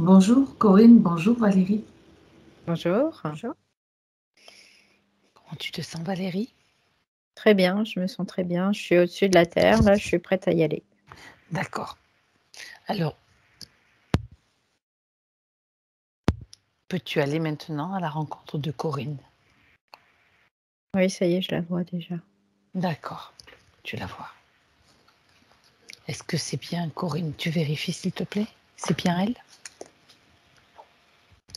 Bonjour Corinne, bonjour Valérie. Bonjour. Bonjour. Comment tu te sens, Valérie? Très bien, je me sens très bien. Je suis au-dessus de la terre, là, je suis prête à y aller. D'accord. Alors, peux-tu aller maintenant à la rencontre de Corinne? Oui, ça y est, je la vois déjà. D'accord, tu la vois. Est-ce que c'est bien Corinne? Tu vérifies s'il te plaît? C'est bien elle?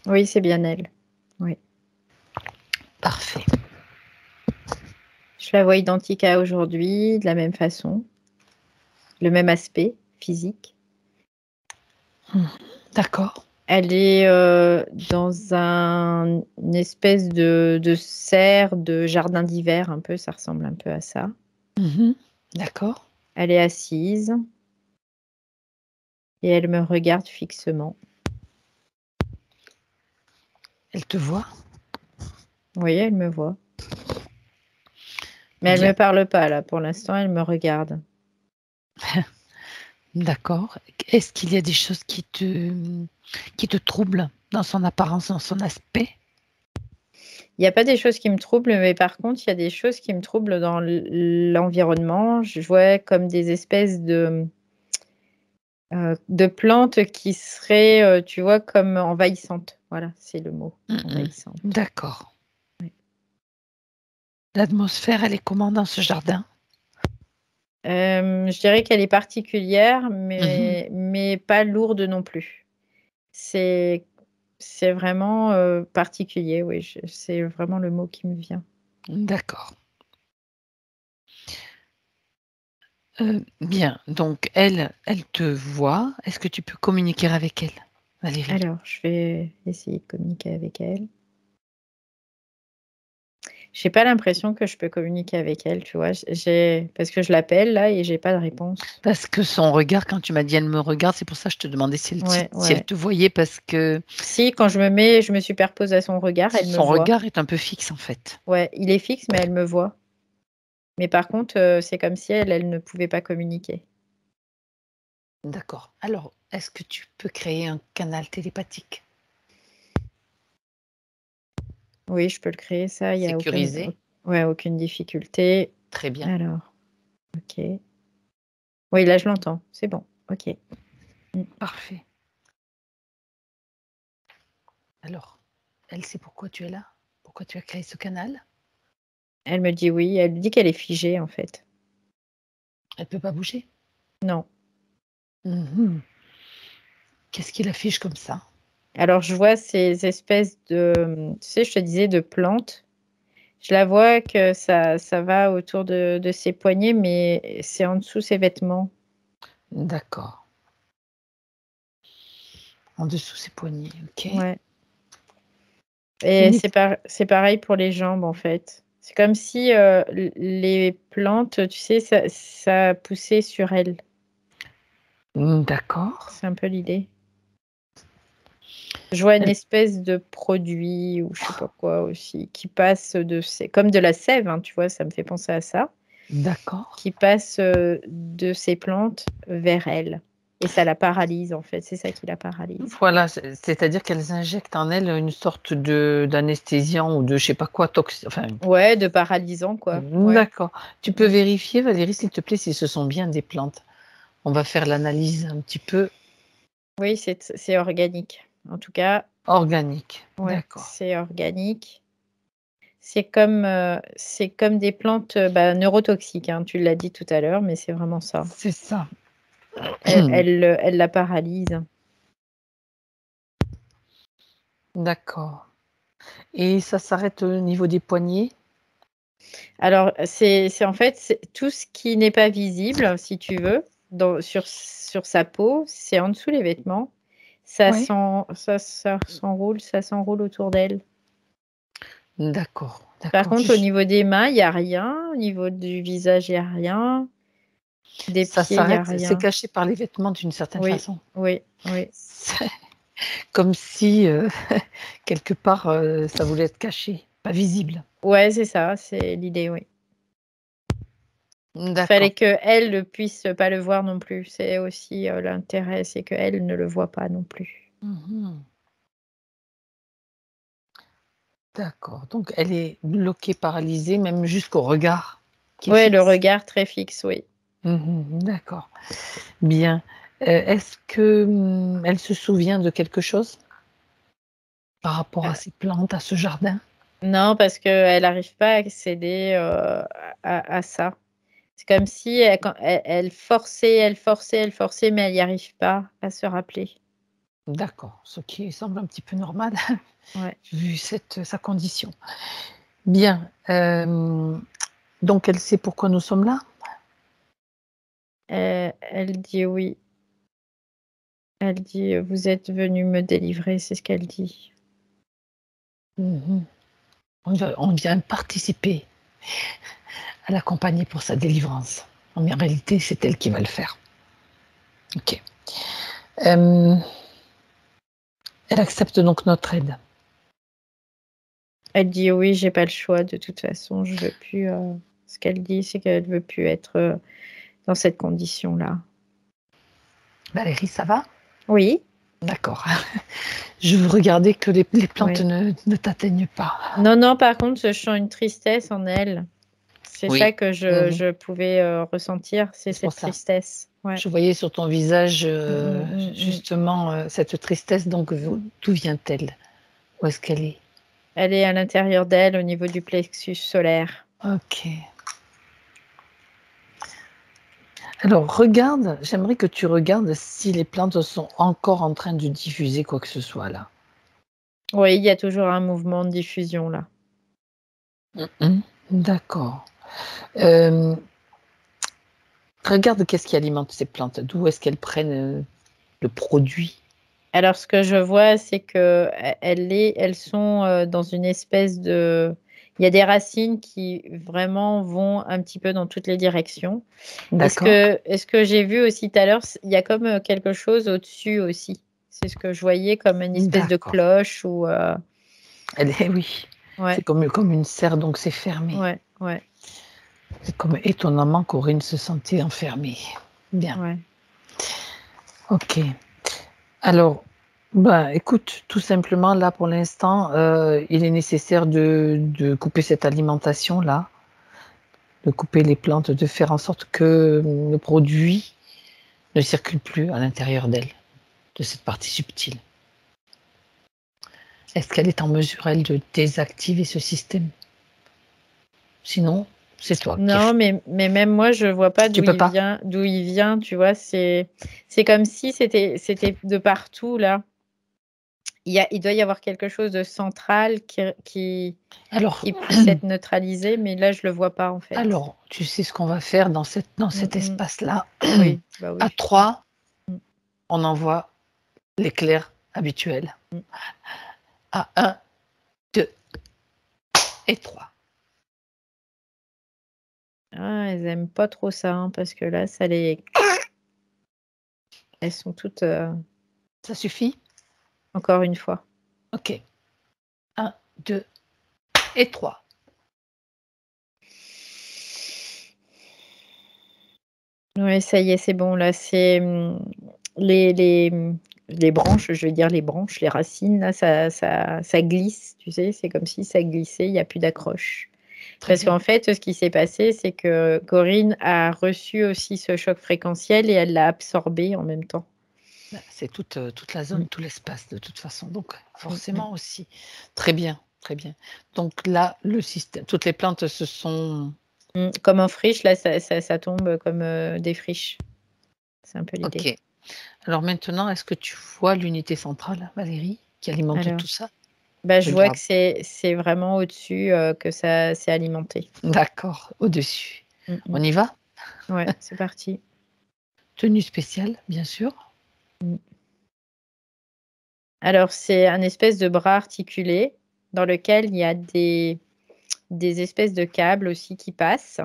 Oui, c'est bien elle. Oui. Parfait. Je la vois identique à aujourd'hui, de la même façon, le même aspect physique. D'accord. Elle est dans une espèce de serre de jardin d'hiver, un peu, ça ressemble un peu à ça. D'accord. Elle est assise et elle me regarde fixement. Elle te voit? Oui, elle me voit. Mais elle Bien. me parle pas, là. Pour l'instant, elle me regarde. D'accord. Est-ce qu'il y a des choses qui te troublent dans son apparence, dans son aspect? Il n'y a pas des choses qui me troublent, mais par contre, il y a des choses qui me troublent dans l'environnement. Je vois comme des espèces de plantes qui seraient, tu vois, comme envahissantes. Voilà, c'est le mot, envahissantes. D'accord. Oui. L'atmosphère, elle est comment dans ce jardin? Je dirais qu'elle est particulière, mais pas lourde non plus. C'est vraiment particulier, oui. C'est vraiment le mot qui me vient. D'accord. Bien, donc elle te voit. Est-ce que tu peux communiquer avec elle, Valérie? Alors, je vais essayer de communiquer avec elle. J'ai pas l'impression que je peux communiquer avec elle, tu vois? Parce que je l'appelle là et j'ai pas de réponse. Parce que son regard, quand tu m'as dit: «Elle me regarde», c'est pour ça que je te demandais si Ouais, elle te voyait parce que Si, quand je me superpose à son regard, elle me son voit. regard est un peu fixe, en fait. Ouais, il est fixe, mais elle me voit. Mais par contre, c'est comme si elle ne pouvait pas communiquer. D'accord. Alors, est-ce que tu peux créer un canal télépathique? Oui, je peux le créer, ça, il y a Sécurisé? aucune difficulté. Très bien. Alors, OK. Oui, là, je l'entends. C'est bon. OK. Parfait. Alors, elle sait pourquoi tu es là? Pourquoi tu as créé ce canal? Elle me dit oui, elle dit qu'elle est figée, en fait. Elle peut pas bouger? Non. Mmh. Qu'est-ce qui l'affiche comme ça? Alors, je vois ces espèces tu sais, je te disais de plantes. Je la vois que ça va autour de ses poignets, mais c'est en dessous ses vêtements. D'accord. En dessous ses poignets, OK. Ouais. Et Une c'est pareil pour les jambes, en fait. C'est comme si, les plantes, tu sais, ça poussait sur elle. D'accord. C'est un peu l'idée. Je vois une Elle espèce de produit ou je sais pas quoi aussi, qui passe comme de la sève, hein, tu vois? Ça me fait penser à ça. D'accord. Qui passe, de ces plantes vers elle et ça la paralyse, en fait, c'est ça qui la paralyse. Voilà, c'est-à-dire qu'elles injectent en elle une sorte d'anesthésiant ou de je sais pas quoi enfin, Ouais, de paralysant, quoi. Ouais. d'accord. Tu peux vérifier, Valérie, s'il te plaît, si ce sont bien des plantes? On va faire l'analyse un petit peu Oui, c'est organique. En tout cas, organique. ouais, D'accord. c'est organique. C'est comme des plantes, neurotoxiques, hein, tu l'as dit tout à l'heure, mais c'est vraiment ça. C'est ça. Elle la paralyse. D'accord et ça s'arrête au niveau des poignets? Alors, c'est en fait, c'est tout ce qui n'est pas visible, si tu veux, sur sa peau, c'est en dessous les vêtements. Ouais. Ça s'enroule autour d'elle. D'accord, Par d'accord. contre, au niveau des mains, il y a rien. Au niveau du visage, il y a rien. Des Ça pieds, il y a s'arrête, c'est rien. caché par les vêtements d'une certaine Oui, façon. oui, oui. C'est comme si, quelque part, ça voulait être caché, pas visible. Ouais, c'est ça, c'est l'idée, oui. D'accord. Fallait qu'elle ne puisse pas le voir non plus. C'est aussi, l'intérêt, c'est qu'elle ne le voit pas non plus. Mhm. D'accord. Donc, elle est bloquée, paralysée, même jusqu'au regard qui est Oui, le fixe. regard très fixe, oui. D'accord. Bien. Est-ce que elle se souvient de quelque chose par rapport à Euh, ces plantes, à ce jardin? non, parce qu'elle n'arrive pas à accéder à ça. C'est comme si elle forçait, elle forçait, elle forçait, mais elle n'y arrive pas à se rappeler. D'accord, ce qui semble un petit peu normal Ouais. vu sa condition. Bien. Donc, elle sait pourquoi nous sommes là? Elle dit oui. Elle dit vous êtes venu me délivrer, c'est ce qu'elle dit. Mhm. On vient participer à l'accompagner pour sa délivrance. Mais en réalité, c'est elle qui va le faire. Ok. Euh, Elle accepte donc notre aide. Elle dit oui, j'ai pas le choix de toute façon, je veux plus. Ce qu'elle dit, c'est qu'elle veut plus être dans cette condition-là. Valérie, ça va? Oui, D'accord. Je veux regarder que les plantes oui. ne t'atteignent pas. Non, non, par contre, je sens une tristesse en elle. C'est ça Oui. que Mhm. je pouvais ressentir, c'est C'est pour cette ça. tristesse. Ouais. Je voyais sur ton visage Mm. justement cette tristesse. Donc, d'où vient-elle? Où est-ce qu'elle est? Elle est à l'intérieur d'elle, au niveau du plexus solaire. Ok. Alors, regarde, j'aimerais que tu regardes si les plantes sont encore en train de diffuser quoi que ce soit là. Oui, il y a toujours un mouvement de diffusion là. Mhm. D'accord. Euh, Regarde qu'est-ce qui alimente ces plantes. D'où est-ce qu'elles prennent le produit? Alors, ce que je vois, c'est que elles sont dans une espèce de. Il y a des racines qui vraiment vont un petit peu dans toutes les directions. D'accord. Est-ce que j'ai vu aussi tout à l'heure, il y a comme quelque chose au-dessus aussi. C'est ce que je voyais comme une espèce de D'accord. cloche ou. Oui, c'est Ouais, comme une serre, donc c'est fermé. ouais, ouais, C'est comme étonnamment Corinne se sentait enfermée. Bien. ouais. Ok. Alors, bah, écoute, tout simplement, là, pour l'instant, il est nécessaire de couper cette alimentation-là, de couper les plantes, de faire en sorte que le produit ne circule plus à l'intérieur d'elle, de cette partie subtile. Est-ce qu'elle est en mesure, elle, de désactiver ce système? Sinon, c'est toi qui Non, mais même moi, je vois pas Tu peux pas? d'où il vient, tu vois. C'est comme si c'était de partout là. Il doit y avoir quelque chose de central Alors, qui puisse être neutralisé, mais là, je le vois pas en fait. alors, tu sais ce qu'on va faire dans Mm, cet mm. espace-là. Oui, bah À oui. 3, Mm, on envoie l'éclair habituel. mm. À 1, 2 et 3. Ah, elles aiment pas trop ça, hein, parce que là, elles sont toutes Ça suffit? encore une fois. Ok. 1, 2 et 3. Oui, ça y est, c'est bon. Là, c'est les, les, les branches, je veux dire les branches, les racines, là, ça glisse, tu sais, c'est comme si ça glissait, il n'y a plus d'accroche. Très Parce bien. qu'en fait, ce qui s'est passé, c'est que Corinne a reçu aussi ce choc fréquentiel et elle l'a absorbé en même temps. C'est toute la Mm, zone, tout l'espace de toute façon. Donc, mm, mm. forcément aussi. Très bien, très bien. Donc là, le système, toutes les plantes se sont. Comme en friche, là, ça tombe comme des friches. C'est un peu l'idée. Ok. Alors maintenant, est-ce que tu vois l'unité centrale, Valérie, qui alimente Alors, tout ça? bah, je vois que Regarde. c'est vraiment au-dessus que ça s'est alimenté. D'accord, au-dessus. Mm, mm. On y va? Ouais, c'est parti. Tenue spéciale, bien sûr. Mm. Alors, c'est un espèce de bras articulé dans lequel il y a des espèces de câbles aussi qui passent.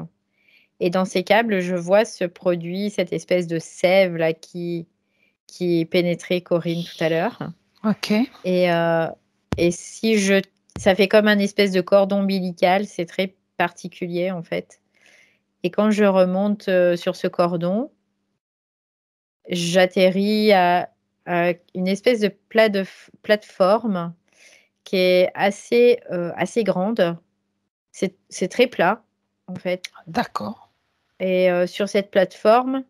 Et dans ces câbles, je vois ce produit, cette espèce de sève là qui pénétrait Corinne tout à l'heure. Ok. Et, et si je, ça fait comme un espèce de cordon ombilical, c'est très particulier en fait. Et quand je remonte sur ce cordon, j'atterris une espèce de plateforme qui est assez grande. C'est très plat, en fait. D'accord. Et sur cette plateforme,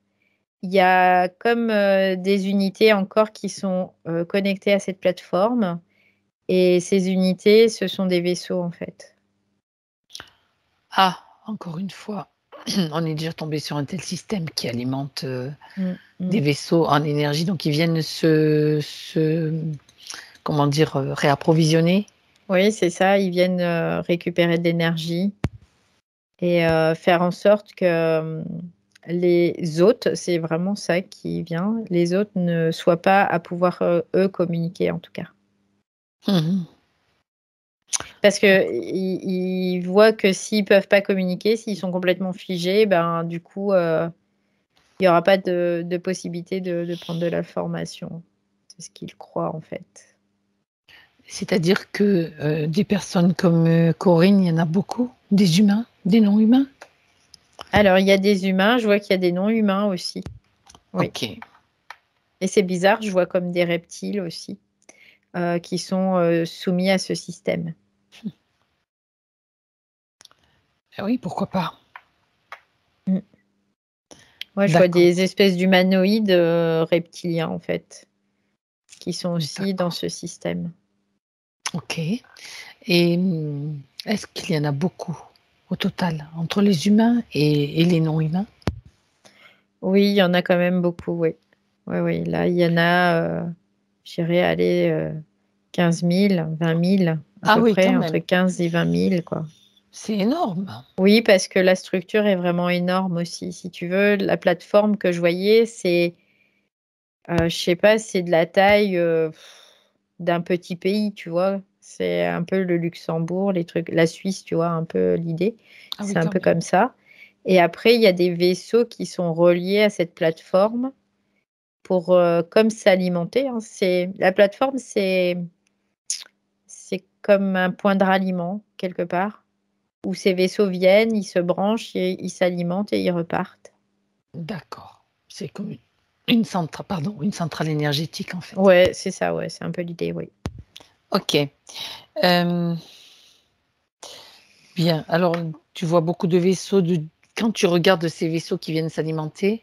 il y a comme des unités encore qui sont connectées à cette plateforme. Et ces unités, ce sont des vaisseaux, en fait. Ah, encore une fois, on est déjà tombé sur un tel système qui alimente, Mm, mm. des vaisseaux en énergie, donc ils viennent comment dire? Réapprovisionner? Oui, c'est ça. Ils viennent récupérer de l'énergie et faire en sorte que les hôtes, c'est vraiment ça qui vient, les hôtes ne soient pas à pouvoir, eux, communiquer, en tout cas. Mmh. Parce qu'ils voient que s'ils peuvent pas communiquer, s'ils sont complètement figés, ben, du coup, il y aura pas de possibilité de prendre de l'information. C'est ce qu'ils croient, en fait. C'est-à-dire que, des personnes comme, Corinne, il y en a beaucoup? Des humains? Des non-humains? Alors, il y a des humains, je vois qu'il y a des non-humains aussi. Oui. OK. Et c'est bizarre, je vois comme des reptiles aussi, qui sont soumis à ce système. Ah oui, pourquoi pas? Mm. Moi, je vois D'accord, des espèces d'humanoïdes reptiliens, en fait, qui sont aussi dans d'accord. ce système. OK. Et est-ce qu'il y en a beaucoup au total, entre les humains et les non-humains? Oui, il y en a quand même beaucoup, oui. Oui, oui, là, il y en a, je dirais, allez, 15 000, 20 000, à Ah peu oui, près, quand entre même, 15 et 20 000, quoi. c'est énorme. Oui, parce que la structure est vraiment énorme aussi. Si tu veux, la plateforme que je voyais, c'est, je sais pas, c'est de la taille d'un petit pays, tu vois. C'est un peu le Luxembourg, les trucs, la Suisse, tu vois, un peu l'idée. Ah oui, C'est un quand peu même. comme ça. Et après, il y a des vaisseaux qui sont reliés à cette plateforme pour comme s'alimenter, hein. La plateforme, c'est comme un point de ralliement quelque part où ces vaisseaux viennent, ils se branchent, ils s'alimentent et ils repartent. D'accord. C'est comme une centrale énergétique, en fait. Ouais, c'est ça, ouais, c'est un peu l'idée, oui. OK. Hem, bien, alors, tu vois beaucoup de vaisseaux de quand tu regardes ces vaisseaux qui viennent s'alimenter,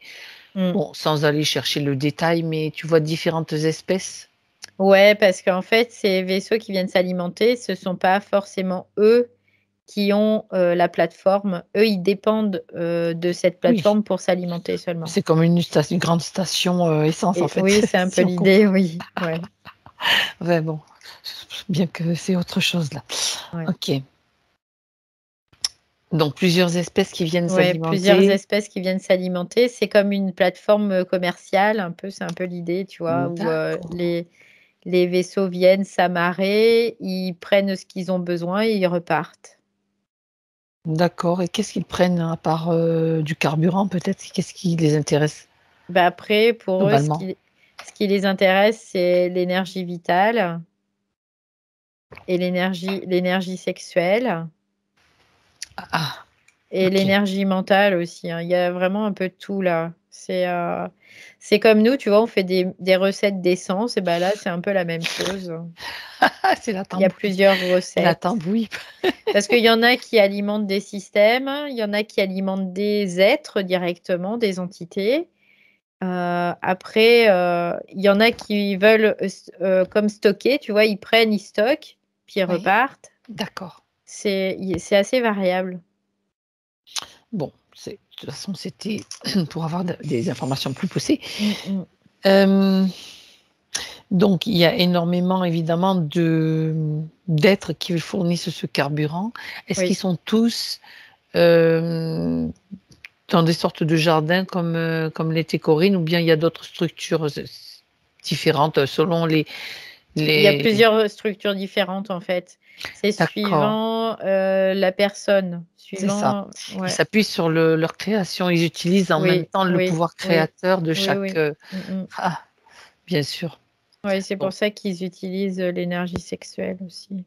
Mmh. bon, sans aller chercher le détail, mais tu vois différentes espèces? Ouais, parce qu'en fait, ces vaisseaux qui viennent s'alimenter, ce sont pas forcément eux qui ont, la plateforme. Eux, ils dépendent, de cette Oui, plateforme pour s'alimenter seulement. c'est comme une grande station, essence, en Et fait, oui, c'est un peu si on l'idée, comprend. oui, ouais, Ouais, bon, bien que c'est autre chose là. ouais. OK. Donc plusieurs espèces qui viennent Ouais, plusieurs s'alimenter. espèces qui viennent s'alimenter. C'est comme une plateforme, commerciale un peu, c'est un peu l'idée, tu vois? Où, D'accord, les vaisseaux viennent s'amarrer, ils prennent ce qu'ils ont besoin et ils repartent. d'accord, et qu'est-ce qu'ils prennent à part, du carburant peut-être? Qu'est-ce qui les intéresse Bah, après pour eux, globalement? ce qui les intéresse, c'est l'énergie vitale et l'énergie sexuelle Ah, ah, et OK. l'énergie mentale aussi, hein. Il y a vraiment un peu de tout là. C'est comme nous, tu vois? On fait des recettes d'essence et bah, là, c'est un peu la même chose. C'est la Il y a tambouille, plusieurs la recettes. tambouille. Parce qu'il y en a qui alimentent des systèmes, il y en a qui alimentent des êtres directement, des entités. Après, il y en a qui veulent, comme stocker, tu vois? Ils prennent, ils stockent, puis ils Oui, repartent. d'accord. C'est assez variable. Bon, c'est de toute façon, c'était pour avoir des informations plus poussées. Mmh mh. Hem, donc il y a énormément évidemment d'êtres qui fournissent ce carburant. Est-ce qu'ils Oui. sont tous, hem, dans des sortes de jardins comme l'était Corinne, ou bien il y a d'autres structures, différentes, selon Il y a les plusieurs structures différentes, en fait. C'est d'accord, suivant, la personne, c'est ça. suivant Ils ouais. s'appuient sur leur création, ils utilisent en même Oui, temps le oui, pouvoir oui, créateur de oui, chaque, oui. Mmh mh. ah, bien sûr. Ouais, c'est Bon, pour ça qu'ils utilisent, l'énergie sexuelle aussi.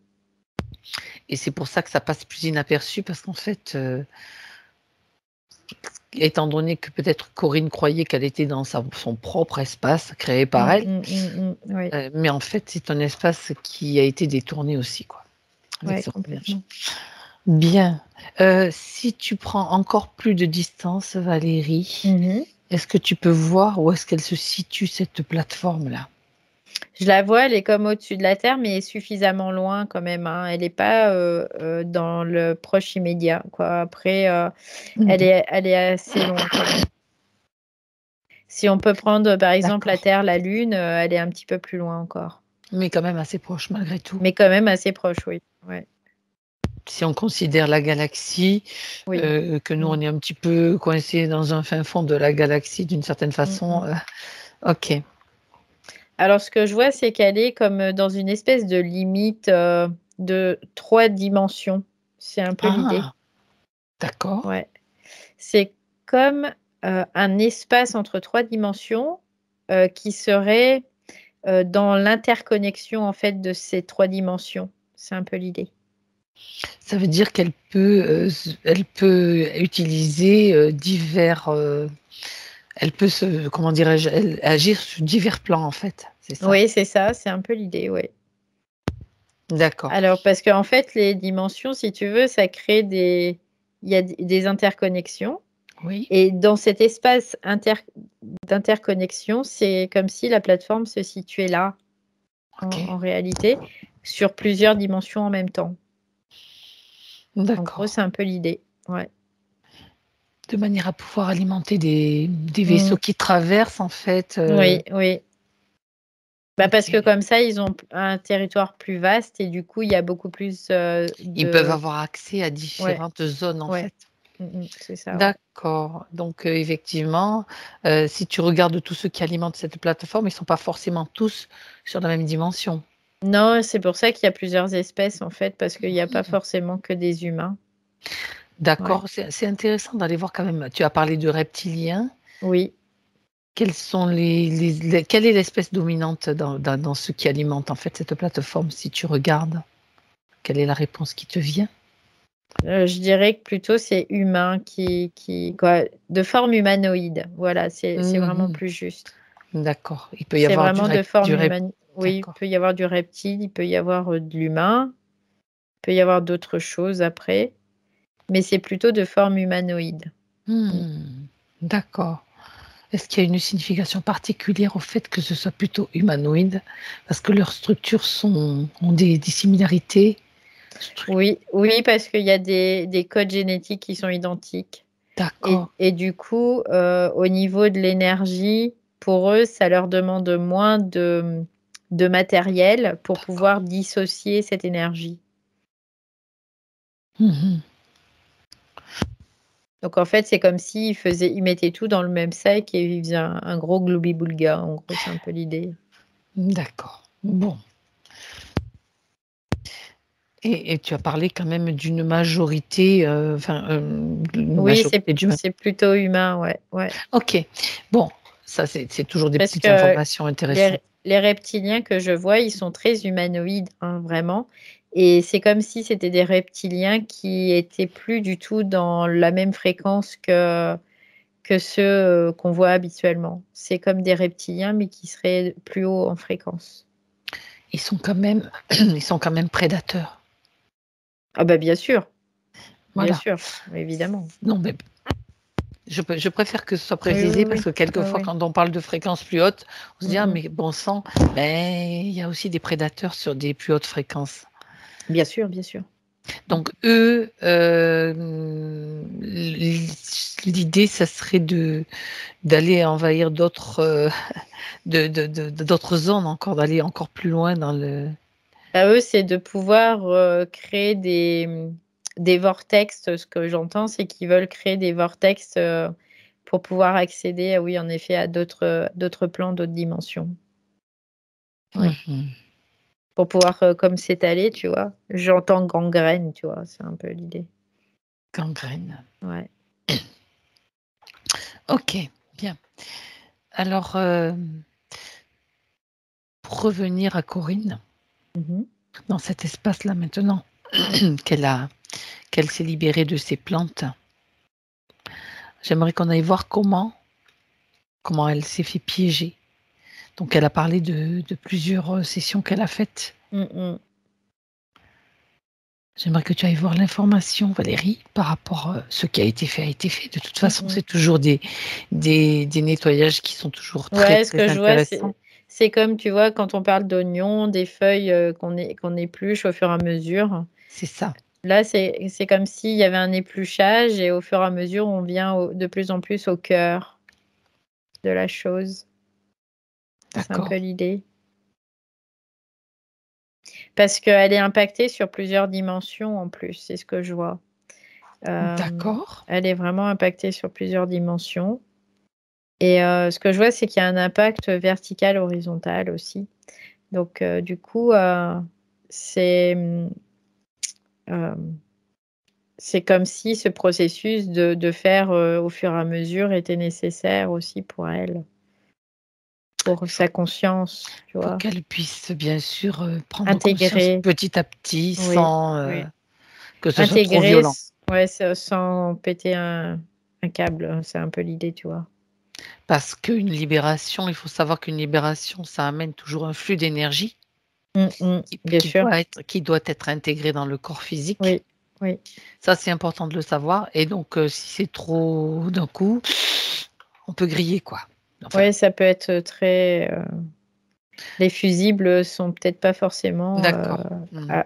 et c'est pour ça que ça passe plus inaperçu parce qu'en fait, étant donné que peut-être Corinne croyait qu'elle était dans son propre espace créé par elle, Oui, mais en fait, c'est un espace qui a été détourné aussi, quoi, avec ouais, ce complètement. Bien. Si tu prends encore plus de distance, Valérie, Mhm. est-ce que tu peux voir où est-ce qu'elle se situe, cette plateforme-là? Je la vois, elle est comme au-dessus de la Terre, mais suffisamment loin quand même, hein. Elle n'est pas dans le proche immédiat, quoi. Après, elle est assez loin quand même. Si on peut prendre par exemple la D'accord. Terre, la Lune, elle est un petit peu plus loin encore. Mais quand même assez proche malgré tout. Mais quand même assez proche, oui. Ouais. Si on considère la galaxie, Oui. que nous, on est un petit peu coincés dans un fin fond de la galaxie d'une certaine façon. Ok, Alors, ce que je vois, c'est qu'elle est comme dans une espèce de limite de 3 dimensions. C'est un peu l'idée. ah, d'accord. Ouais. C'est comme un espace entre 3 dimensions qui serait dans l'interconnexion en fait de ces 3 dimensions. C'est un peu l'idée. Ça veut dire elle peut utiliser divers, elle peut comment dirais-je, agir sur divers plans en fait, c'est ça? Oui, c'est ça, c'est un peu l'idée, oui. D'accord. Alors, parce qu'en fait, les dimensions, si tu veux, ça crée il y a des interconnexions. Oui. Et dans cet espace d'interconnexion, c'est comme si la plateforme se situait là, Ok. en réalité, sur plusieurs dimensions en même temps. En gros, D'accord. c'est un peu l'idée. Ouais. De manière à pouvoir alimenter des vaisseaux Mm. qui traversent en fait. Oui, oui. Bah, parce que Ok. comme ça, ils ont un territoire plus vaste et du coup, il y a beaucoup plus Ils peuvent de... avoir accès à Ouais, différentes zones en ouais. fait. C'est ça, ouais. D'accord. Donc effectivement, si tu regardes tous ceux qui alimentent cette plateforme, ils ne sont pas forcément tous sur la même dimension. Non, c'est pour ça qu'il y a plusieurs espèces, en fait, parce qu'il n'y a pas forcément que des humains. Ouais. D'accord, c'est intéressant d'aller voir quand même. Tu as parlé de reptiliens. Oui. Quelles sont quelle est l'espèce dominante dans ceux qui alimentent en fait cette plateforme si tu regardes? Quelle est la réponse qui te vient? Je dirais que plutôt c'est humain quoi, de forme humanoïde. Voilà, c'est vraiment Mhm. plus juste. D'accord. Il peut y C'est avoir vraiment de forme du rep. humanoïde. Oui, il D'accord. peut y avoir du reptile, il peut y avoir de l'humain, il peut y avoir d'autres choses après, mais c'est plutôt de forme humanoïde. Hmm. D'accord. Est-ce qu'il y a une signification particulière au fait que ce soit plutôt humanoïde? Parce que leurs structures ont des similarités. Oui, oui, parce qu'il y a des codes génétiques qui sont identiques. D'accord. Et du coup, au niveau de l'énergie, pour eux, ça leur demande moins de matériel pour D'accord. pouvoir dissocier cette énergie. Mhm. Donc en fait, c'est comme ils mettaient tout dans le même sac et ils faisaient un gros globi-boulga. En gros, c'est un peu l'idée. D'accord. Bon. Et tu as parlé quand même d'une majorité, une Oui, majorité d'humains. c'est plutôt humain, ouais, ouais. OK. Bon, ça c'est toujours des Parce petites que informations intéressantes. les reptiliens que je vois, ils sont très humanoïdes, hein, vraiment. Et c'est comme si c'était des reptiliens qui étaient plus du tout dans la même fréquence que ceux qu'on voit habituellement. C'est comme des reptiliens, mais qui seraient plus haut en fréquence. Ils sont quand même ils sont quand même prédateurs. Ah bah bien Voilà. sûr, évidemment. Non, mais je préfère que ce soit Oui, oui, précisé parce oui. que Oui, quelquefois, oui. quand on parle de fréquences plus hautes, on se dit: «Ah Mm. mais bon sang, mais il y a aussi des prédateurs sur des plus hautes fréquences». Bien sûr, bien sûr. Donc eux, l'idée, ça serait d'aller envahir d'autres, d'autres zones encore, d'aller encore plus loin dans le. À eux, c'est de pouvoir créer des vortex. Ce que j'entends, c'est qu'ils veulent créer des vortex pour pouvoir accéder, oui, en effet, à d'autres plans, d'autres dimensions. Oui. Mmh. Pour pouvoir comme s'étaler, tu vois. J'entends gangrène, tu vois. C'est un peu l'idée. Gangrène. Ouais. OK, bien. Alors, pour revenir à Corinne, Mhm. dans cet espace-là maintenant qu'elle s'est libérée de ses plantes, J'aimerais qu'on aille voir comment elle s'est fait piéger. Donc elle a parlé de plusieurs sessions qu'elle a faites. J'aimerais que tu ailles voir l'information, Valérie, par rapport à ce qui a été fait. De toute façon, c'est toujours des nettoyages qui sont toujours très, Ouais, ce très que je vois, intéressants. c'est comme, tu vois, quand on parle d'oignons, des feuilles qu'on épluche au fur et à mesure. C'est ça. Là, c'est comme s'il y avait un épluchage et au fur et à mesure, on vient de plus en plus au cœur de la chose. C'est un peu D'accord. l'idée. Parce qu'elle est impactée sur plusieurs dimensions en plus, c'est ce que je vois. D'accord. Elle est vraiment impactée sur plusieurs dimensions. Et ce que je vois, c'est qu'il y a un impact vertical, horizontal aussi. Donc, du coup, c'est comme si ce processus de faire au fur et à mesure était nécessaire aussi pour elle, pour sa conscience, tu Pour vois. qu'elle puisse, bien sûr, prendre conscience Intégrer, petit à petit, oui, sans oui. que ce soit trop Intégrer, violent. ouais, sans péter un câble, c'est un peu l'idée, tu vois. Parce qu'une libération, il faut savoir qu'une libération, ça amène toujours un flux d'énergie Bien sûr. qui doit être intégré dans le corps physique. Oui, oui. Ça, c'est important de le savoir et donc si c'est trop d'un coup, on peut griller, quoi. Enfin, Oui, ça peut être très, les fusibles sont peut-être pas forcément, d'accord.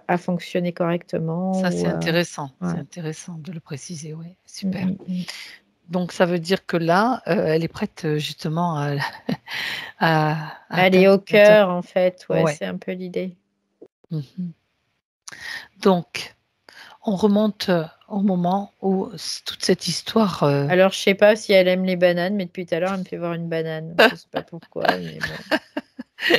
à fonctionner correctement Ça, ou, c'est intéressant. C'est ouais. intéressant de le préciser, oui, Mmh, super. mmh, mmh. Donc ça veut dire que là, elle est prête, justement à Elle est atteindre au bientôt. cœur, en fait, ouais, Ouais. c'est un peu l'idée. Mmh. Donc on remonte, au moment où toute cette histoire, Alors, je sais pas si elle aime les bananes, mais depuis tout à l'heure, elle me fait voir une banane. Je sais pas pourquoi, mais bon.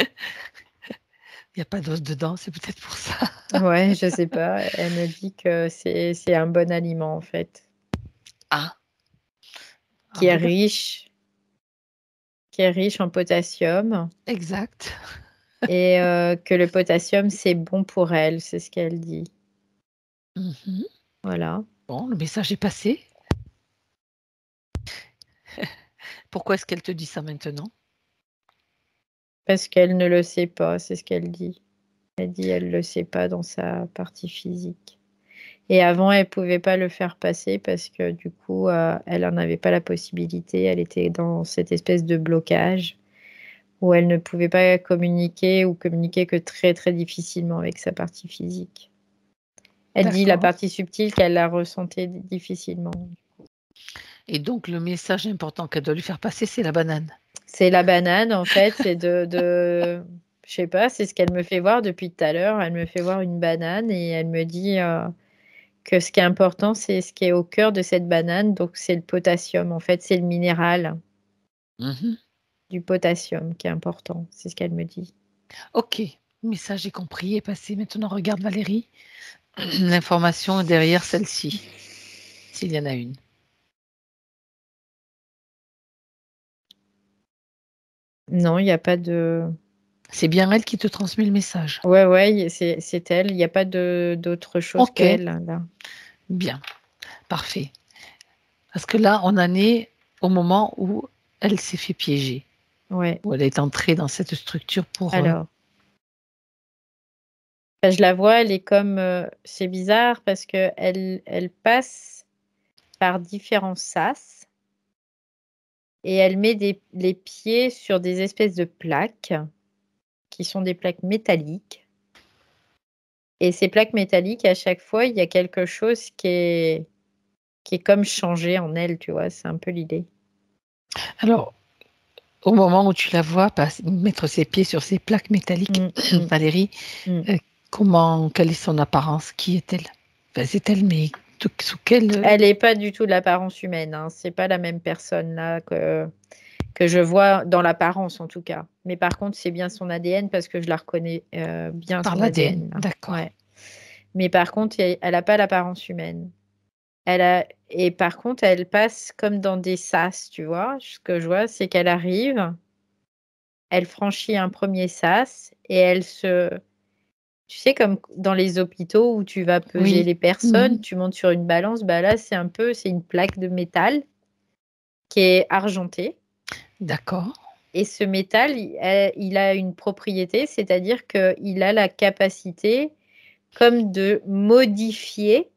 il y a pas d'os dedans, c'est peut-être pour ça. Ouais, je sais pas. Elle me dit que c'est un bon aliment, en fait, Ah! qui Alors est là, riche qui est riche en potassium exact. et que le potassium, c'est bon pour elle, c'est ce qu'elle dit. Mmh. Voilà. Bon, le message est passé. Pourquoi est-ce qu'elle te dit ça maintenant? Parce qu'elle ne le sait pas, c'est ce qu'elle dit. Elle dit elle le sait pas dans sa partie physique. Et avant, elle pouvait pas le faire passer parce que du coup, elle en avait pas la possibilité. Elle était dans cette espèce de blocage où elle ne pouvait pas communiquer ou communiquer que très, très difficilement avec sa partie physique. Elle dit la D'accord. partie subtile qu'elle la ressentait difficilement. Et donc le message important qu'elle doit lui faire passer, c'est la banane? C'est la banane, en fait, c'est je sais pas, c'est ce qu'elle me fait voir depuis tout à l'heure. Elle me fait voir une banane et elle me dit, que ce qui est important, c'est ce qui est au cœur de cette banane, donc c'est le potassium, en fait, c'est le minéral Mmh. du potassium qui est important, c'est ce qu'elle me dit. OK, message est compris et passé. Maintenant regarde Valérie, l'information est derrière celle-ci, s'il y en a une. Non, il y a pas de C'est bien elle qui te transmet le message? ouais, ouais, c'est elle, il y a pas d'autre chose OK, qu'elle, là. bien, parfait. Parce que là, on en est au moment où elle s'est fait piéger, Ouais, où elle est entrée dans cette structure pour, alors, bah, je la vois, elle est comme, c'est bizarre parce qu'elle passe par différents sas et elle met les pieds sur des espèces de plaques, qui sont des plaques métalliques. Et ces plaques métalliques, à chaque fois, il y a quelque chose qui est comme changé en elle, tu vois? C'est un peu l'idée. alors, au moment où tu la vois mettre ses pieds sur ces plaques métalliques, Mmh, mmh, Valérie, mmh. quelle est son apparence? Qui est-elle? Enfin, c'est elle, mais sous quelle, Elle est pas du tout de l'apparence humaine, hein. C'est pas la même personne là que je vois dans l'apparence en tout cas. Mais par contre, c'est bien son ADN parce que je la reconnais, bien par son l'ADN? ADN là. D'accord. Ouais. Mais par contre, elle a pas l'apparence humaine. Et par contre, elle passe comme dans des sas, tu vois? Ce que je vois, c'est qu'elle arrive, elle franchit un premier sas et elle se tu sais comme dans les hôpitaux où tu vas peser Oui. les Mmh. personnes, tu montes sur une balance, bah là c'est une plaque de métal qui est argenté. D'accord. Et ce métal, il a une propriété, c'est-à-dire qu'il a la capacité comme de modifier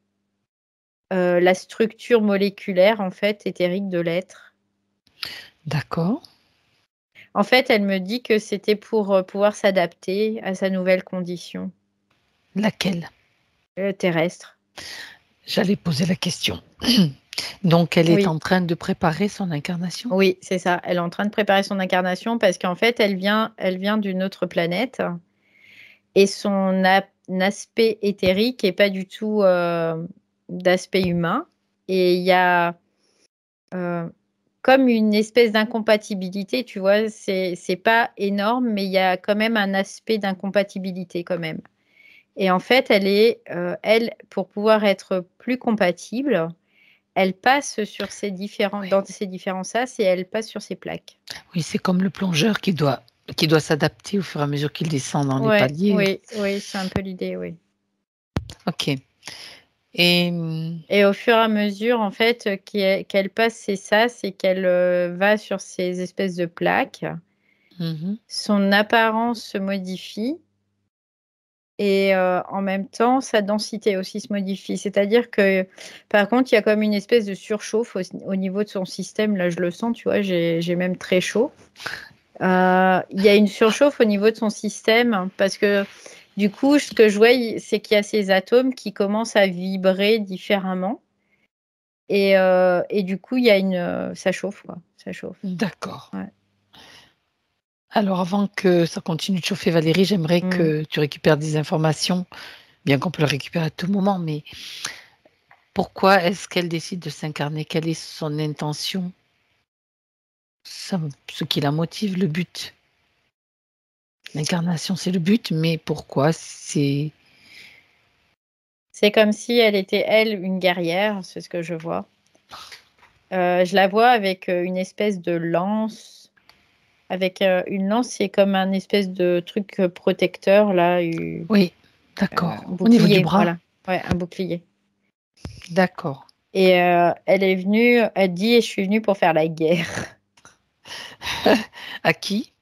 la structure moléculaire en fait éthérique de l'être. D'accord. En fait, elle me dit que c'était pour pouvoir s'adapter à sa nouvelle condition Laquelle? terrestre. J'allais poser la question. Donc, elle est Oui. en train de préparer son incarnation? Oui, c'est ça. Elle est en train de préparer son incarnation parce qu'en fait, elle vient d'une autre planète et son aspect éthérique n'est pas du tout d'aspect humain. Et il y a comme une espèce d'incompatibilité, tu vois. C'est pas énorme, mais il y a quand même un aspect d'incompatibilité quand même. Et en fait, elle, pour pouvoir être plus compatible, elle passe sur dans ces différents sas et elle passe sur ces plaques. Oui, c'est comme le plongeur qui doit s'adapter au fur et à mesure qu'il descend dans les Ouais, paliers. oui, c'est un peu l'idée, oui. Ok. Et Et au fur et à mesure, en fait, qu'elle passe ces sas et qu'elle va sur ces espèces de plaques, son apparence se modifie et en même temps, sa densité aussi se modifie. C'est-à-dire que, par contre, il y a comme une espèce de surchauffe au niveau de son système. Là, je le sens, tu vois, j'ai même très chaud. Il y a une surchauffe au niveau de son système parce que du coup, ce que je vois, c'est qu'il y a ces atomes qui commencent à vibrer différemment et du coup, il y a ça chauffe, quoi. Ça chauffe. d'accord. Ouais. Alors, avant que ça continue de chauffer, Valérie, j'aimerais que tu récupères des informations, bien qu'on peut le récupérer à tout moment, mais pourquoi est-ce qu'elle décide de s'incarner? Quelle est son intention? Ce qui la motive, le but. L'incarnation, c'est le but, mais pourquoi? C'est comme si elle était, elle, une guerrière, c'est ce que je vois. Je la vois avec une espèce de lance. Avec une lance, c'est comme un espèce de truc protecteur, là. Oui, d'accord. Un Au niveau du bouclier, bras? voilà. Ouais, un bouclier. D'accord. Et elle est venue, elle dit, je suis venue pour faire la guerre À qui?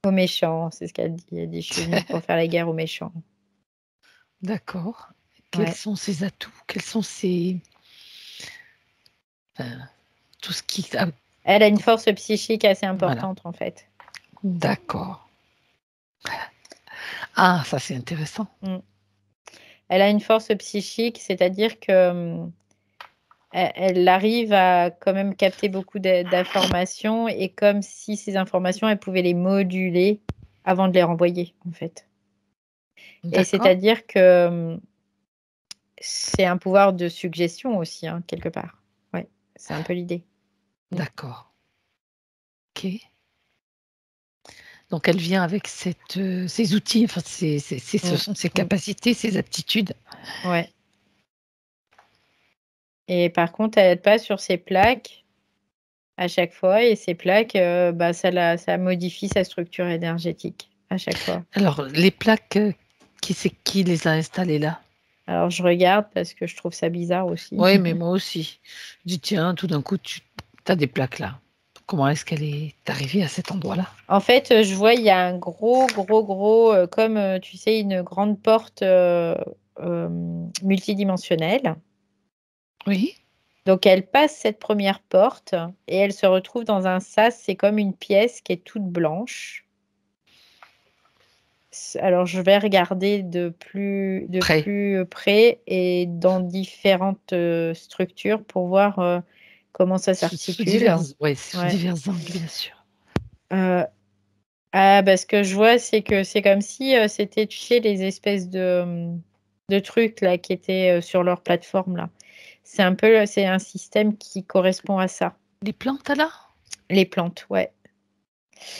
aux méchants, c'est ce qu'elle dit. Elle dit, je suis venue pour faire la guerre aux méchants. D'accord. Quels Ouais. sont ses atouts? Quels sont tout ce qui... Elle a une force psychique assez Voilà. importante, en fait. D'accord. Ah, ça c'est intéressant. Elle a une force psychique, c'est-à-dire que elle arrive à quand même capter beaucoup d'informations et comme si ces informations, elle pouvait les moduler avant de les renvoyer, en fait. Et D'accord. c'est-à-dire que c'est un pouvoir de suggestion aussi, hein, quelque part. Ouais, c'est un peu l'idée. D'accord. Ok. Donc elle vient avec ces outils, enfin ce sont ses capacités, ses aptitudes. Ouais. Et par contre, elle passe sur ces plaques à chaque fois et ces plaques, ça modifie sa structure énergétique à chaque fois. Alors les plaques, qui les a installées là? Alors je regarde parce que je trouve ça bizarre aussi. Oui, mais moi aussi. Je dis tiens, tout d'un coup tu as des plaques là. Comment est-ce qu'elle est arrivée à cet endroit-là? En fait, je vois, il y a un gros, comme tu sais, une grande porte multidimensionnelle. Oui. Donc, elle passe cette première porte et elle se retrouve dans un sas. C'est comme une pièce qui est toute blanche. Alors, je vais regarder de plus près et dans différentes structures pour voir comment ça s'articule. Sous divers angles, bien sûr. Ce que je vois, c'est que c'est comme si c'était, tu sais, les espèces de trucs là qui étaient sur leur plateforme là. C'est un système qui correspond à ça. Les plantes là? Les plantes, ouais.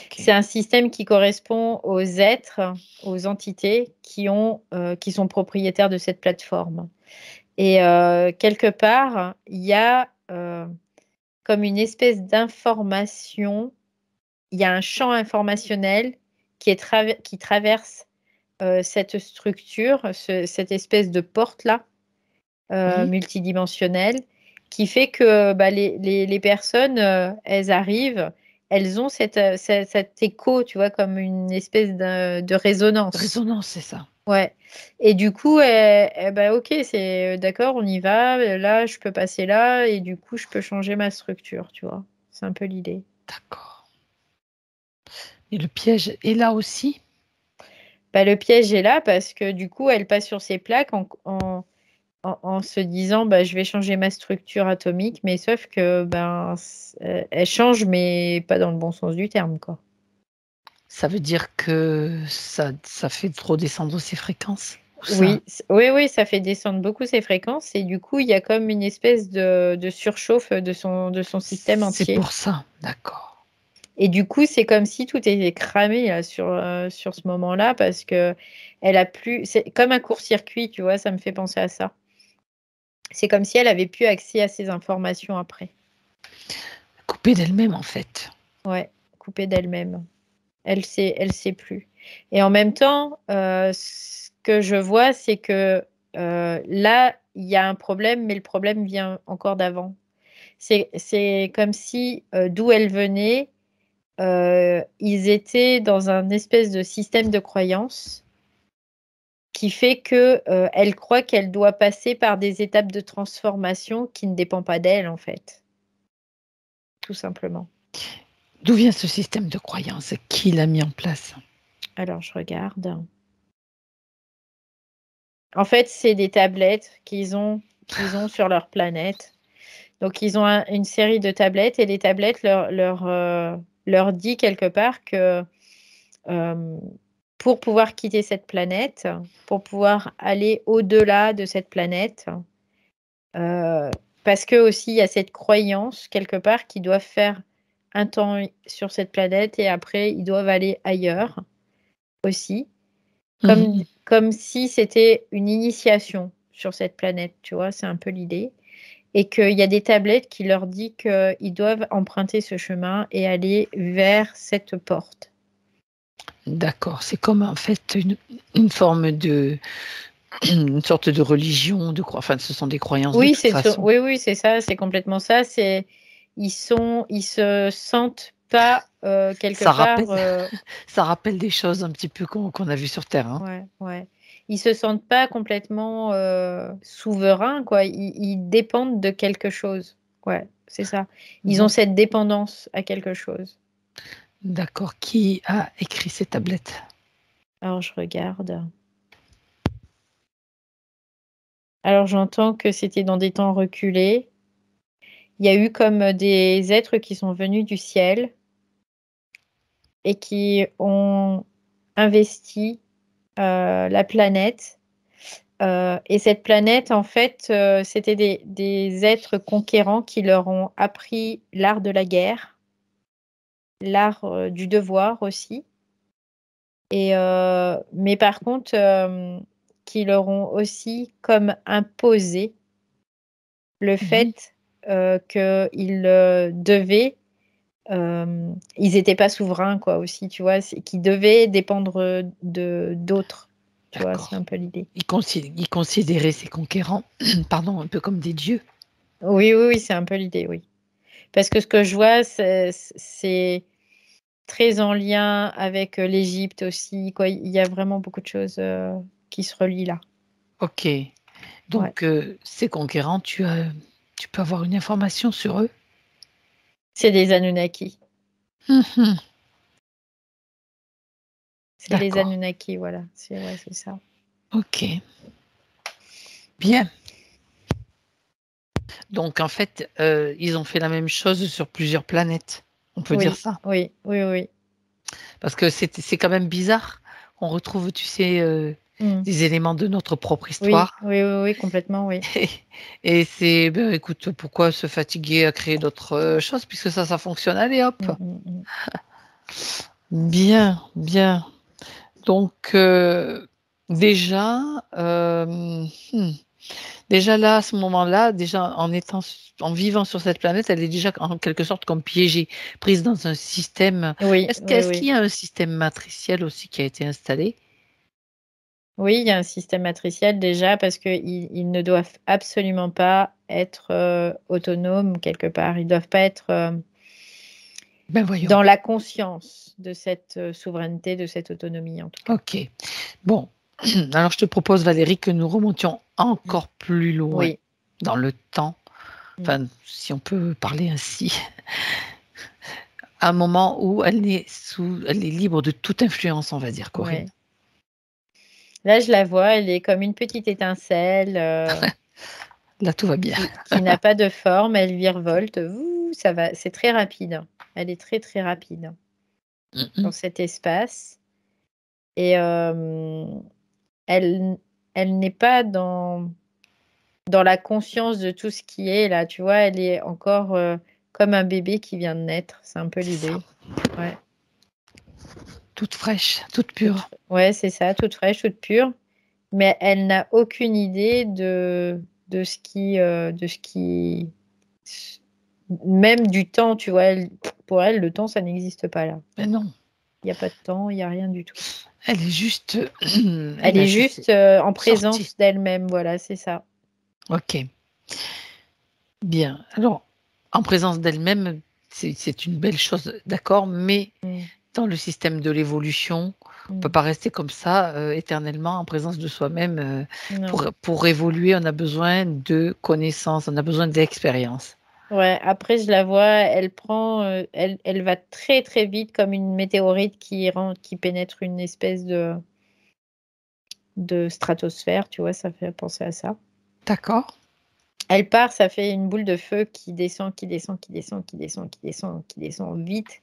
Okay. C'est un système qui correspond aux êtres, aux entités qui sont propriétaires de cette plateforme. Et quelque part, il y a comme une espèce d'information. Il y a un champ informationnel qui traverse cette structure, cette espèce de porte-là, multidimensionnelle, qui fait que les personnes, elles arrivent, elles ont cet écho, tu vois, comme une espèce de résonance. Résonance, c'est ça. Ouais. Et du coup, ok, c'est d'accord, on y va. Là, je peux passer là, et du coup, je peux changer ma structure, tu vois. C'est un peu l'idée. D'accord. Et le piège est là aussi? Le piège est là parce que du coup, elle passe sur ses plaques en se disant, je vais changer ma structure atomique, mais sauf que elle change, mais pas dans le bon sens du terme, quoi. Ça veut dire que ça fait trop descendre ses fréquences? Oui, oui, ça fait descendre beaucoup ses fréquences et du coup, il y a comme une espèce de surchauffe de son système entier. C'est pour ça, d'accord. Et du coup, c'est comme si tout était cramé là, sur ce moment-là parce que elle a plus. C'est comme un court-circuit, tu vois, ça me fait penser à ça. C'est comme si elle avait plus accès à ces informations après. Coupée d'elle-même, en fait. Ouais, coupée d'elle-même. Elle sait plus. Et en même temps, ce que je vois, c'est que là, il y a un problème, mais le problème vient encore d'avant. C'est comme si d'où elle venait, ils étaient dans un espèce de système de croyance qui fait que elle croit qu'elle doit passer par des étapes de transformation qui ne dépendent pas d'elle, en fait. Tout simplement. D'où vient ce système de croyance? Qui l'a mis en place? Alors, je regarde. En fait, c'est des tablettes qu'ils ont sur leur planète. Donc, ils ont une série de tablettes et les tablettes leur dit quelque part que pour pouvoir quitter cette planète, pour pouvoir aller au-delà de cette planète, parce que aussi il y a cette croyance quelque part qu'ils doivent faire un temps sur cette planète et après ils doivent aller ailleurs aussi. Comme si c'était une initiation sur cette planète, tu vois, c'est un peu l'idée. Et qu'il y a des tablettes qui leur disent qu'ils doivent emprunter ce chemin et aller vers cette porte. D'accord, c'est comme en fait une forme de une sorte de religion, enfin ce sont des croyances de Oui, toute façon. oui, c'est ça, c'est complètement ça. Ils se sentent pas quelque part. Ça rappelle des choses un petit peu qu'on a vues sur Terre, hein. Ouais. Ils se sentent pas complètement souverains, quoi. Ils dépendent de quelque chose. Ouais, c'est ça. Ils ont cette dépendance à quelque chose. D'accord. Qui a écrit ces tablettes? Alors, je regarde. Alors, j'entends que c'était dans des temps reculés. Il y a eu comme des êtres qui sont venus du ciel et qui ont investi la planète. Et cette planète, en fait, c'était des êtres conquérants qui leur ont appris l'art de la guerre, l'art du devoir aussi. Mais par contre, qui leur ont aussi comme imposé le fait qu'ils devaient, ils n'étaient pas souverains, quoi, aussi, tu vois, qu'ils devaient dépendre d'autres. Tu vois, c'est un peu l'idée. Ils considéraient ces conquérants, pardon, un peu comme des dieux. Oui, c'est un peu l'idée, oui. Parce que ce que je vois, c'est très en lien avec l'Égypte aussi, quoi. Il y a vraiment beaucoup de choses qui se relient là. Ok. Donc, ces conquérants, tu peux avoir une information sur eux? C'est des Anunnaki. C'est les D'accord. Anunnaki, voilà. C'est ça. Ok. Bien. Donc, en fait, ils ont fait la même chose sur plusieurs planètes. On peut dire ça. Oui. Parce que c'est quand même bizarre. On retrouve, tu sais, des éléments de notre propre histoire. Oui, complètement, oui. Et c'est, écoute, pourquoi se fatiguer à créer d'autres choses puisque ça fonctionne, allez hop. Bien. Donc, déjà là, à ce moment-là, déjà en vivant sur cette planète, elle est déjà en quelque sorte comme piégée, prise dans un système. Oui. Est-ce qu'il y a un système matriciel aussi qui a été installé? Oui, il y a un système matriciel déjà parce qu'ils ne doivent absolument pas être autonomes quelque part. Ils ne doivent pas être Ben voyons. dans la conscience de cette souveraineté, de cette autonomie en tout cas. Ok. Bon, alors je te propose, Valérie, que nous remontions encore plus loin Oui. dans le temps. Enfin, si on peut parler ainsi. À un moment où elle est libre de toute influence, on va dire, Corinne. Ouais. Là, je la vois, elle est comme une petite étincelle Là, tout va bien. qui n'a pas de forme, elle virevolte. Ouh, ça va, c'est très rapide. Elle est très très rapide dans cet espace. Et elle n'est pas dans la conscience de tout ce qui est là, tu vois, elle est encore comme un bébé qui vient de naître. C'est un peu l'idée. Ouais. Toute fraîche, toute pure. Ouais, c'est ça, toute fraîche, toute pure. Mais elle n'a aucune idée de ce qui même du temps, tu vois. Pour elle, le temps, ça n'existe pas là. Mais non. Il n'y a pas de temps, il n'y a rien du tout. Elle est juste. Elle est juste en présence d'elle-même, voilà, c'est ça. Ok. Bien. Alors, en présence d'elle-même, c'est une belle chose, d'accord, mais dans le système de l'évolution, on ne peut pas rester comme ça éternellement en présence de soi-même. Pour évoluer, on a besoin de connaissances, on a besoin d'expérience. Ouais, après, je la vois, elle va très très vite comme une météorite qui pénètre une espèce de stratosphère, tu vois, ça fait penser à ça. D'accord. Elle part, ça fait une boule de feu qui descend, qui descend, qui descend, qui descend, qui descend, qui descend vite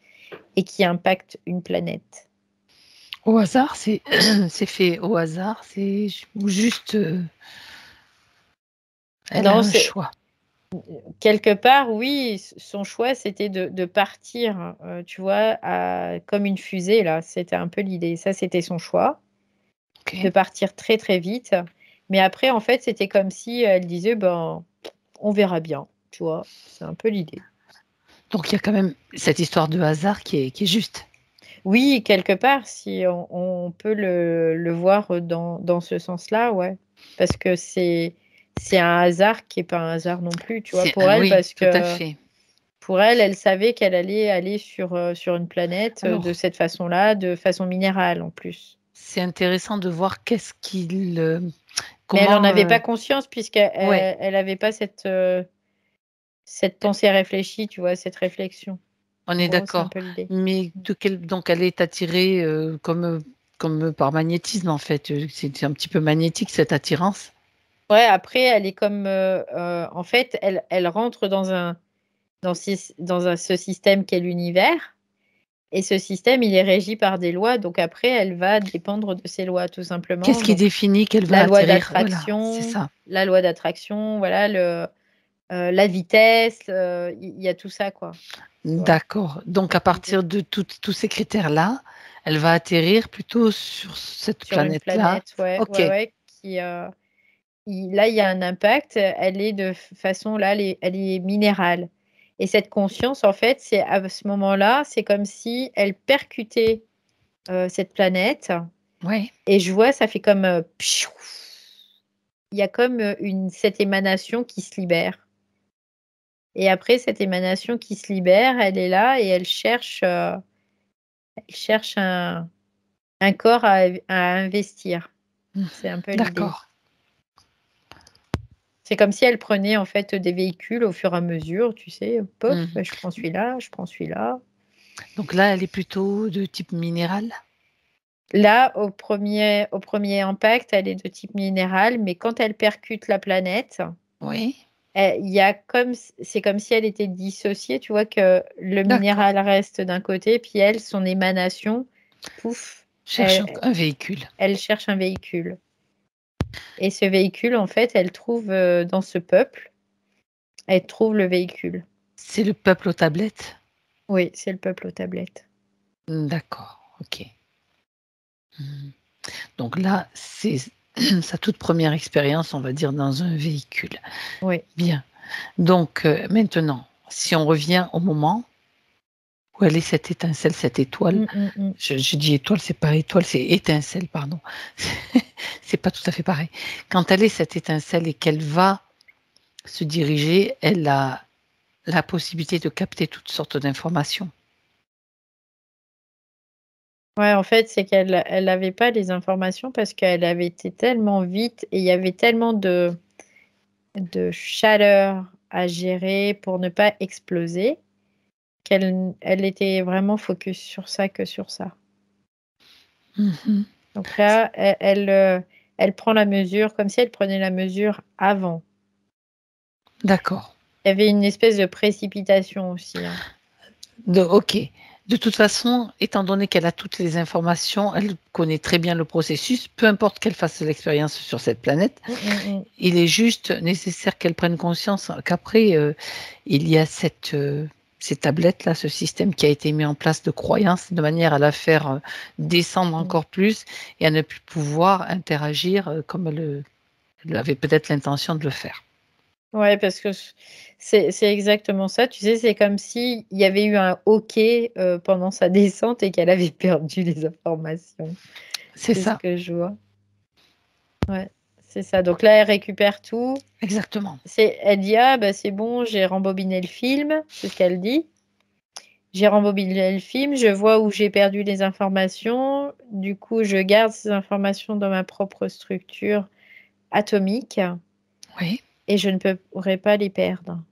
et qui impacte une planète. Au hasard, c'est fait au hasard, c'est juste elle a un choix. Quelque part, oui, son choix, c'était de partir, tu vois, comme une fusée, là. C'était un peu l'idée. Ça, c'était son choix, de partir très, très vite. Mais après, en fait, c'était comme si elle disait, ben, on verra bien, tu vois. C'est un peu l'idée. Donc, il y a quand même cette histoire de hasard qui est juste. Oui, quelque part, si on peut le voir dans ce sens-là, ouais. Parce que c'est un hasard qui n'est pas un hasard non plus, tu vois, pour elle, oui, parce tout à que fait. pour elle, elle savait qu'elle allait aller sur une planète de cette façon-là, de façon minérale en plus. C'est intéressant de voir qu'est-ce qu'il. Mais elle n'en avait pas conscience puisqu'elle elle n'avait pas cette pensée réfléchie, tu vois, cette réflexion. On est d'accord. Mais donc elle est attirée comme par magnétisme en fait. C'est un petit peu magnétique cette attirance. Ouais, après elle est comme en fait elle rentre dans ce système qu'est l'univers. Et ce système, il est régi par des lois, donc après, elle va dépendre de ces lois, tout simplement. Qu'est-ce qui définit qu'elle va atterrir? La loi d'attraction, voilà, c'est ça. La loi d'attraction, voilà, la vitesse, il y a tout ça, quoi. D'accord. Donc, à partir de tous ces critères-là, elle va atterrir plutôt sur cette planète-là. Ouais, Ok. ouais, là, il y a un impact. Elle est de façon, là, elle est minérale. Et cette conscience, en fait, c'est à ce moment-là, c'est comme si elle percutait cette planète. Ouais. Et je vois, ça fait comme il y a comme cette émanation qui se libère. Et après cette émanation qui se libère, elle est là et elle cherche un corps à investir. C'est un peu l'idée. D'accord. C'est comme si elle prenait en fait des véhicules au fur et à mesure, tu sais, pop, je prends celui-là, je prends celui-là. Donc là, elle est plutôt de type minéral? Là, au premier impact, elle est de type minéral, mais quand elle percute la planète, oui. C'est comme si elle était dissociée, tu vois, que le minéral reste d'un côté, puis elle, son émanation, pouf, cherche un véhicule. Elle cherche un véhicule. Et ce véhicule, en fait, elle trouve dans ce peuple, elle trouve le véhicule. C'est le peuple aux tablettes? Oui, c'est le peuple aux tablettes. D'accord, ok. Donc là, c'est sa toute première expérience, on va dire, dans un véhicule. Oui. Bien. Donc maintenant, si on revient au moment où elle est cette étincelle, cette étoile, je dis étoile, c'est pas étoile, c'est étincelle, pardon. C'est pas tout à fait pareil. Quand elle est cette étincelle et qu'elle va se diriger, elle a la possibilité de capter toutes sortes d'informations. Ouais, en fait, c'est qu'elle n'avait pas les informations parce qu'elle avait été tellement vite et il y avait tellement de chaleur à gérer pour ne pas exploser qu'elle était vraiment focus sur ça que sur ça. Mhm. Donc là, elle prend la mesure comme si elle prenait la mesure avant. D'accord. Il y avait une espèce de précipitation aussi, hein. Ok. De toute façon, étant donné qu'elle a toutes les informations, elle connaît très bien le processus, peu importe qu'elle fasse l'expérience sur cette planète, il est juste nécessaire qu'elle prenne conscience qu'après, il y a ces tablettes-là, ce système qui a été mis en place de croyances, de manière à la faire descendre encore plus et à ne plus pouvoir interagir comme elle avait peut-être l'intention de le faire. Ouais, parce que c'est exactement ça. Tu sais, c'est comme s'il y avait eu un hoquet pendant sa descente et qu'elle avait perdu les informations. C'est C'est ce ça, que je vois. Ouais, c'est ça. Donc là, elle récupère tout. exactement. Elle dit, ah, bah, c'est bon, j'ai rembobiné le film. C'est ce qu'elle dit. J'ai rembobiné le film, je vois où j'ai perdu les informations. Du coup, je garde ces informations dans ma propre structure atomique Oui. et je ne pourrai pas les perdre.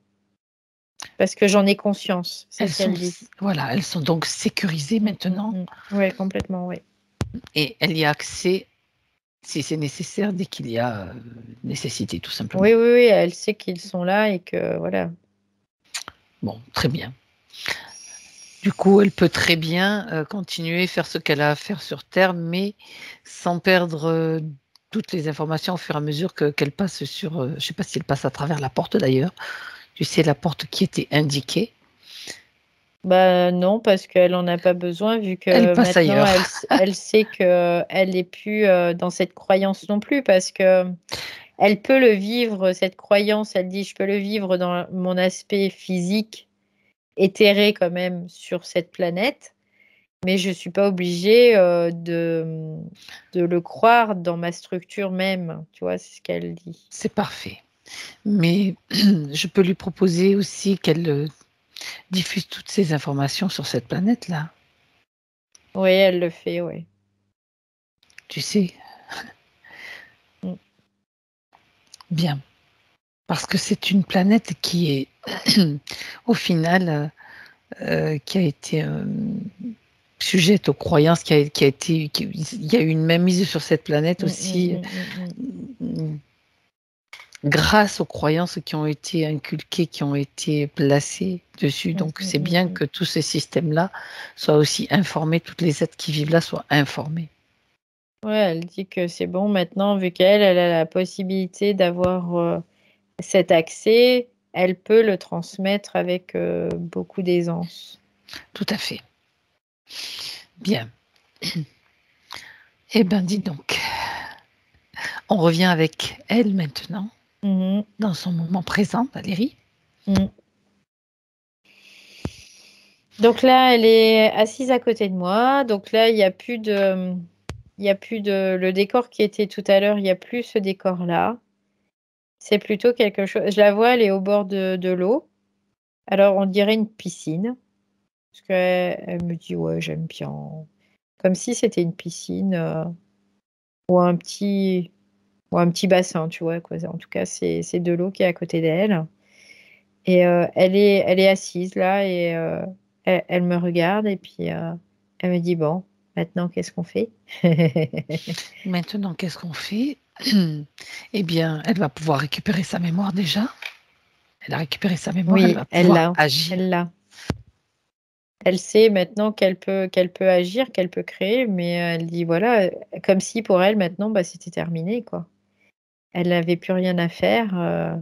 Parce que j'en ai conscience, c'est ce qu'elle dit. Voilà, elles sont donc sécurisées maintenant Oui, complètement, oui. et elle y a accès si c'est nécessaire, dès qu'il y a nécessité, tout simplement. Oui, oui, oui, elle sait qu'ils sont là et que voilà. Bon, très bien. Du coup, elle peut très bien continuer, faire ce qu'elle a à faire sur Terre, mais sans perdre toutes les informations au fur et à mesure qu'elle passe sur. Je ne sais pas si elle passe à travers la porte d'ailleurs. Tu sais, la porte qui était indiquée. Bah non, parce qu'elle n'en a pas besoin vu Elle que passe maintenant ailleurs. elle sait qu'elle n'est plus dans cette croyance non plus parce que elle peut le vivre, cette croyance, elle dit je peux le vivre dans mon aspect physique, éthéré quand même sur cette planète, mais je ne suis pas obligée de le croire dans ma structure même, tu vois, c'est ce qu'elle dit. C'est parfait. Mais je peux lui proposer aussi qu'elle diffuse toutes ces informations sur cette planète-là. Oui, elle le fait, oui. Tu sais. Bien. Parce que c'est une planète qui est, au final, qui a été sujette aux croyances, il y a eu une mainmise sur cette planète aussi, grâce aux croyances qui ont été inculquées, qui ont été placées dessus. Donc, c'est bien que tous ces systèmes-là soient aussi informés, toutes les êtres qui vivent là soient informés. Ouais, elle dit que c'est bon maintenant, vu qu'elle a la possibilité d'avoir cet accès, elle peut le transmettre avec beaucoup d'aisance. Tout à fait. Bien. Eh bien, dis donc, on revient avec elle maintenant, dans son moment présent, Valérie. Donc là, elle est assise à côté de moi. Donc là, il n'y a plus de... Le décor qui était tout à l'heure, il n'y a plus ce décor-là. C'est plutôt quelque chose... Je la vois, elle est au bord de l'eau. Alors, on dirait une piscine. Parce qu'elle me dit, ouais, j'aime bien. Comme si c'était une piscine ou un petit bassin, tu vois, quoi. En tout cas, c'est de l'eau qui est à côté d'elle. Et elle est assise là et elle me regarde et puis elle me dit, bon, maintenant, qu'est-ce qu'on fait? Maintenant, qu'est-ce qu'on fait? Eh bien, elle va pouvoir récupérer sa mémoire déjà. Elle a récupéré sa mémoire, elle Oui, va elle pouvoir l'a. agir. Elle l'a. Elle sait maintenant qu'elle peut agir, qu'elle peut créer, mais elle dit, voilà, comme si pour elle, maintenant, bah, c'était terminé, quoi. Elle n'avait plus rien à faire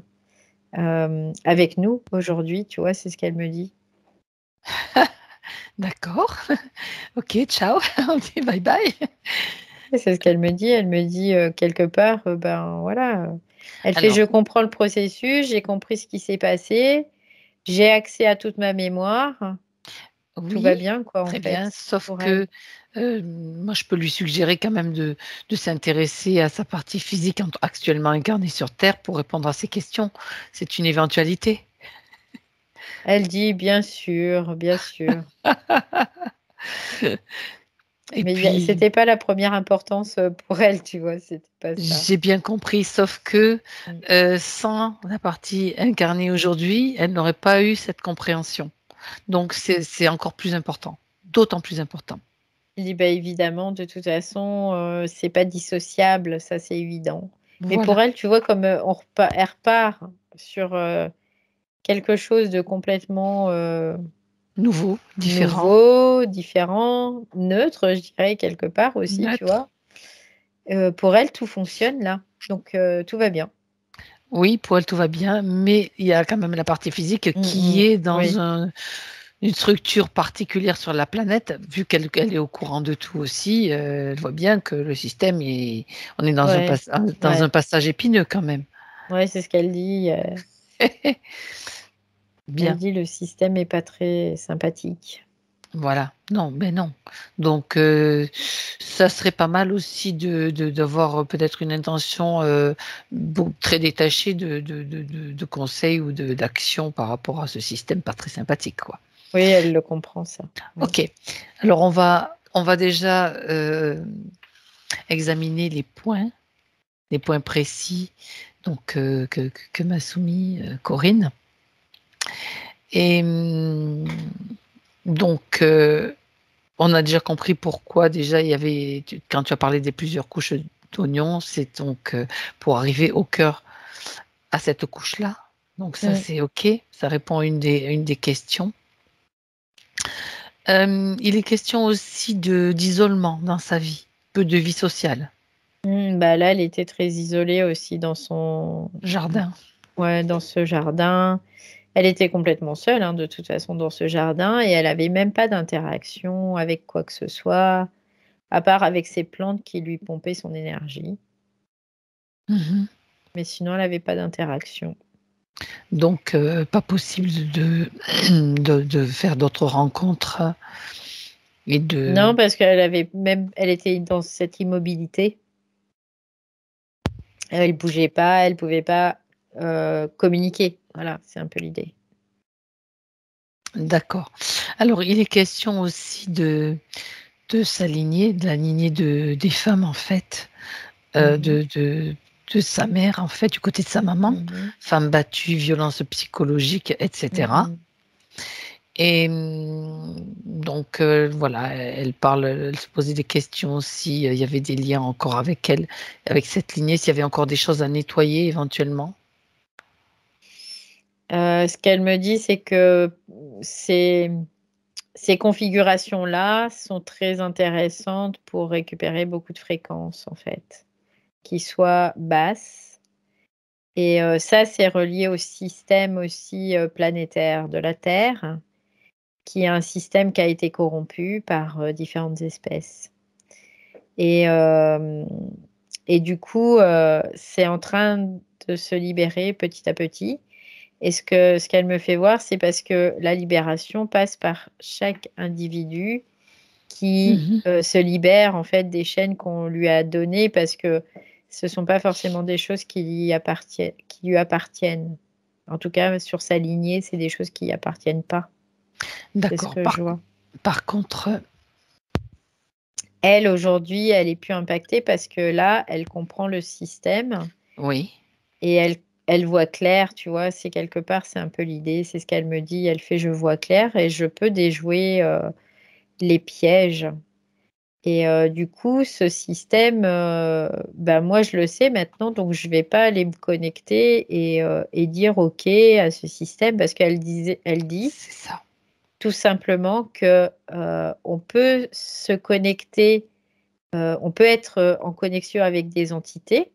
avec nous aujourd'hui, tu vois, c'est ce qu'elle me dit. D'accord. Ok, ciao. On dit bye bye. C'est ce qu'elle me dit. Elle me dit quelque part, ben voilà. Elle fait, Alors, je comprends le processus, j'ai compris ce qui s'est passé, j'ai accès à toute ma mémoire, tout oui, va bien, quoi, en très bien. fait, Sauf pour que elle. Moi, je peux lui suggérer quand même de s'intéresser à sa partie physique actuellement incarnée sur Terre pour répondre à ces questions. C'est une éventualité. Elle dit bien sûr, bien sûr. Et Mais puis, c'était pas la première importance pour elle, tu vois, c'était pas ça. j'ai bien compris, sauf que Mm. sans la partie incarnée aujourd'hui, elle n'aurait pas eu cette compréhension. Donc, c'est encore plus important, d'autant plus important. Il dit bah évidemment, de toute façon, c'est pas dissociable, ça c'est évident. Mais pour Voilà, elle, tu vois, comme elle repart sur quelque chose de complètement nouveau, différent, nouveau, différent, neutre, je dirais, quelque part aussi, tu neutre. vois. Pour elle, tout fonctionne là. Donc tout va bien. Oui, pour elle, tout va bien, mais il y a quand même la partie physique qui est Oui, dans une structure particulière sur la planète, vu qu'elle est au courant de tout aussi, elle voit bien que le système on est ouais, dans un ouais. passage épineux quand même. Ouais, c'est ce qu'elle dit. Elle Bien, dit le système est pas très sympathique. voilà. Non, mais non. Donc, ça serait pas mal aussi d'avoir peut-être une intention très détachée de conseils ou d'action par rapport à ce système pas très sympathique, quoi. Oui, elle le comprend, ça. Oui. Ok. Alors, on va déjà examiner les points précis donc, que m'a soumis Corinne. Et donc, on a déjà compris pourquoi déjà quand tu as parlé des plusieurs couches d'oignons, c'est donc pour arriver au cœur à cette couche-là. Donc ça, Mm. c'est OK, ça répond à une des questions. Il est question aussi d'isolement dans sa vie, peu de vie sociale, Bah là, elle était très isolée aussi dans son, jardin. ouais, dans ce jardin. Elle était complètement seule, hein, de toute façon, dans ce jardin, et elle avait même pas d'interaction avec quoi que ce soit, à part avec ses plantes qui lui pompaient son énergie. Mhm. Mais sinon, elle avait pas d'interaction. Donc, pas possible de faire d'autres rencontres et Non, parce qu'elle avait même, elle était dans cette immobilité. Elle bougeait pas, elle pouvait pas communiquer. Voilà, c'est un peu l'idée. D'accord. Alors, il est question aussi de sa lignée, de la lignée des femmes, en fait, Mhm. de sa mère, en fait, du côté de sa maman, Mhm. femme battue, violence psychologique, etc. Mhm. Et donc, voilà, elle se posait des questions si il y avait des liens encore avec elle, avec cette lignée, s'il y avait encore des choses à nettoyer éventuellement. Ce qu'elle me dit, c'est que ces, ces configurations-là sont très intéressantes pour récupérer beaucoup de fréquences, en fait, qui soient basses. Et ça, c'est relié au système aussi planétaire de la Terre, qui est un système qui a été corrompu par différentes espèces. Et, hem et du coup, c'est en train de se libérer petit à petit. Et ce qu'elle me fait voir, c'est parce que la libération passe par chaque individu qui, Mhm. se libère, en fait, des chaînes qu'on lui a données parce que ce sont pas forcément des choses qui lui appartiennent. En tout cas, sur sa lignée, c'est des choses qui lui appartiennent pas. C'est ce D'accord. que je vois. Par contre, Elle, aujourd'hui, elle est plus impactée parce que là, elle comprend le système oui, et elle voit clair, tu vois? C'est quelque part, c'est un peu l'idée, c'est ce qu'elle me dit. Elle fait: «Je vois clair et je peux déjouer, les pièges». Et du coup, ce système, bah, moi, je le sais maintenant, donc je vais pas aller me connecter et dire OK à ce système parce elle dit c'est ça. tout simplement que, on peut se connecter, on peut être, en connexion avec des entités,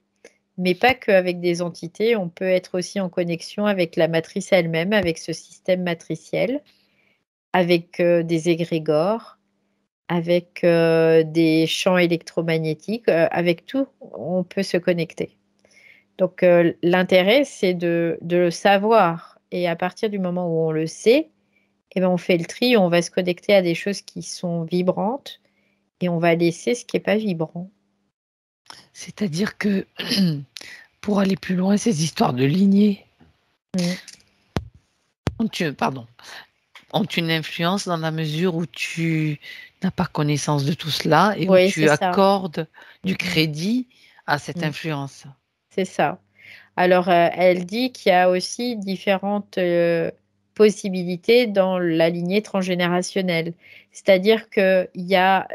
mais pas qu'avec des entités. On peut être aussi en connexion avec la matrice elle-même, avec ce système matriciel, avec, des égrégores, avec, des champs électromagnétiques, avec tout, on peut se connecter. Donc, l'intérêt, c'est de le savoir, et à partir du moment où on le sait, et ben, on fait le tri, on va se connecter à des choses qui sont vibrantes et on va laisser ce qui n'est pas vibrant. C'est-à-dire que pour aller plus loin, ces histoires de lignées Mm. pardon, ont une influence dans la mesure où tu n'as pas connaissance de tout cela et où Oui, c'est tu ça. accordes du Mm, crédit à cette mm. influence. C'est ça. Alors, elle dit qu'il y a aussi différentes possibilités dans la lignée transgénérationnelle. C'est-à-dire qu'il y a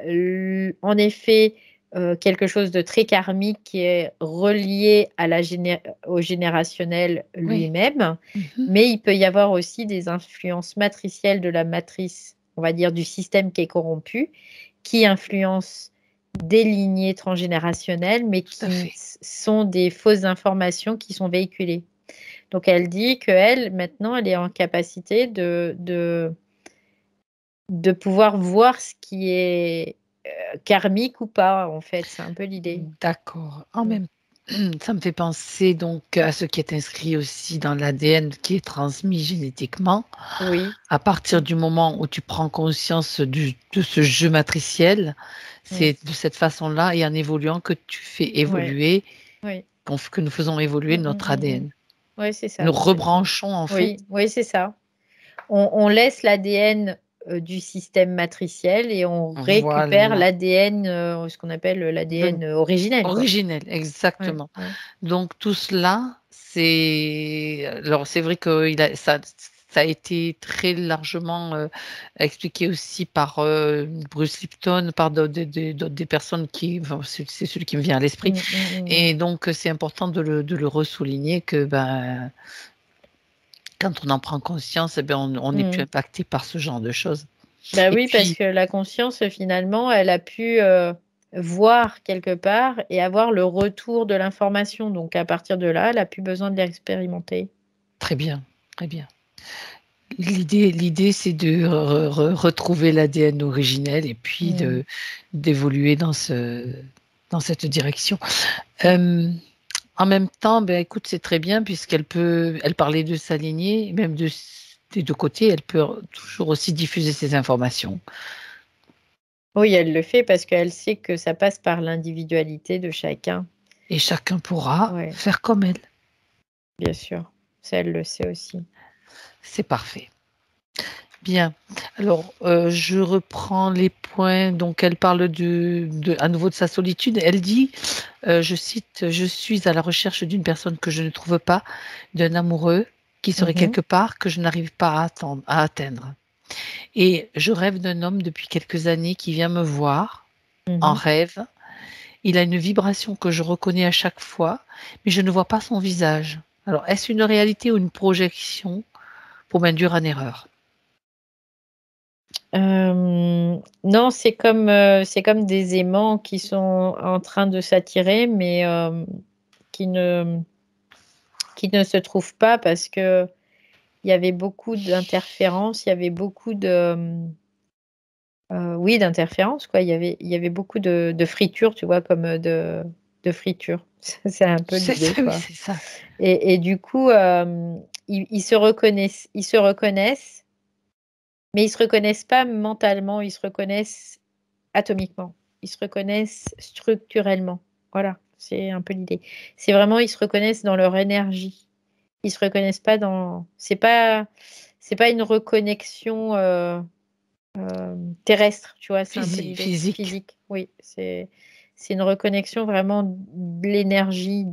en effet quelque chose de très karmique qui est relié à au générationnel Oui. lui-même, Mhm. mais il peut y avoir aussi des influences matricielles de la matrice, on va dire, du système qui est corrompu, qui influencent des lignées transgénérationnelles, mais Tout à qui fait. sont des fausses informations qui sont véhiculées. Donc, elle dit qu'elle, maintenant, elle est en capacité de pouvoir voir ce qui est karmique ou pas, en fait. C'est un peu l'idée. D'accord. En Mm. même ça me fait penser donc à ce qui est inscrit aussi dans l'ADN qui est transmis génétiquement. Oui. À partir du moment où tu prends conscience de ce jeu matriciel, Mm. c'est de cette façon-là et en évoluant que tu fais Ouais. évoluer, Oui. que nous faisons évoluer notre ADN. Oui, c'est Nous ça. rebranchons en fait. Oui, oui, c'est ça. On laisse l'ADN du système matriciel et on récupère Voilà. l'ADN, ce qu'on appelle Le- l'ADN originel, quoi. Originel, Ouais, exactement. ouais. Donc tout cela, c'est alors c'est vrai que ça a été très largement expliqué aussi par Bruce Lipton, par des personnes qui, enfin, c'est celui qui me vient à l'esprit. Mm, mm, mm. Et donc c'est important de le ressouligner que ben quand on en prend conscience, eh ben, on n'est plus Mm. impacté par ce genre de choses. Bah Et oui, parce puis que la conscience, finalement, elle a pu voir quelque part et avoir le retour de l'information. Donc, à partir de là, elle n'a plus besoin de l'expérimenter. très bien, très bien. L'idée, c'est de retrouver l'ADN originel et puis Mm. d'évoluer dans cette direction. Mm. Euh, En même temps, ben, écoute, c'est très bien elle parlait de s'aligner, même des deux côtés, elle peut toujours aussi diffuser ses informations. Oui, elle le fait parce qu'elle sait que ça passe par l'individualité de chacun. Et chacun pourra Oui, faire comme elle. bien sûr. Ça, elle le sait aussi. C'est parfait. Bien. Alors, je reprends les points. Donc, elle parle à nouveau de sa solitude. Elle dit, je cite, je suis à la recherche d'une personne que je ne trouve pas, d'un amoureux qui serait Mhm, quelque part que je n'arrive pas à atteindre. Et je rêve d'un homme depuis quelques années qui vient me voir en mhm. rêve. Il a une vibration que je reconnais à chaque fois, mais je ne vois pas son visage. Alors, est-ce une réalité ou une projection pour m'induire en erreur? Non, c'est comme des aimants qui sont en train de s'attirer, mais qui ne, qui ne se trouvent pas parce que il y avait beaucoup d'interférences, il y avait beaucoup oui, d'interférences, quoi. Il y avait beaucoup de fritures, tu vois, comme de fritures. C'est un peu C'est l'idée, ça, oui, quoi. c'est ça. Et du coup, ils se reconnaissent, mais ils se reconnaissent pas mentalement, ils se reconnaissent atomiquement. Ils se reconnaissent structurellement. Voilà, c'est un peu l'idée. C'est vraiment, ils se reconnaissent dans leur énergie. Ils se reconnaissent pas dans. C'est pas une reconnexion terrestre, tu vois. C'est un peu l'idée Physique. physique. Oui, c'est une reconnexion vraiment d'énergie.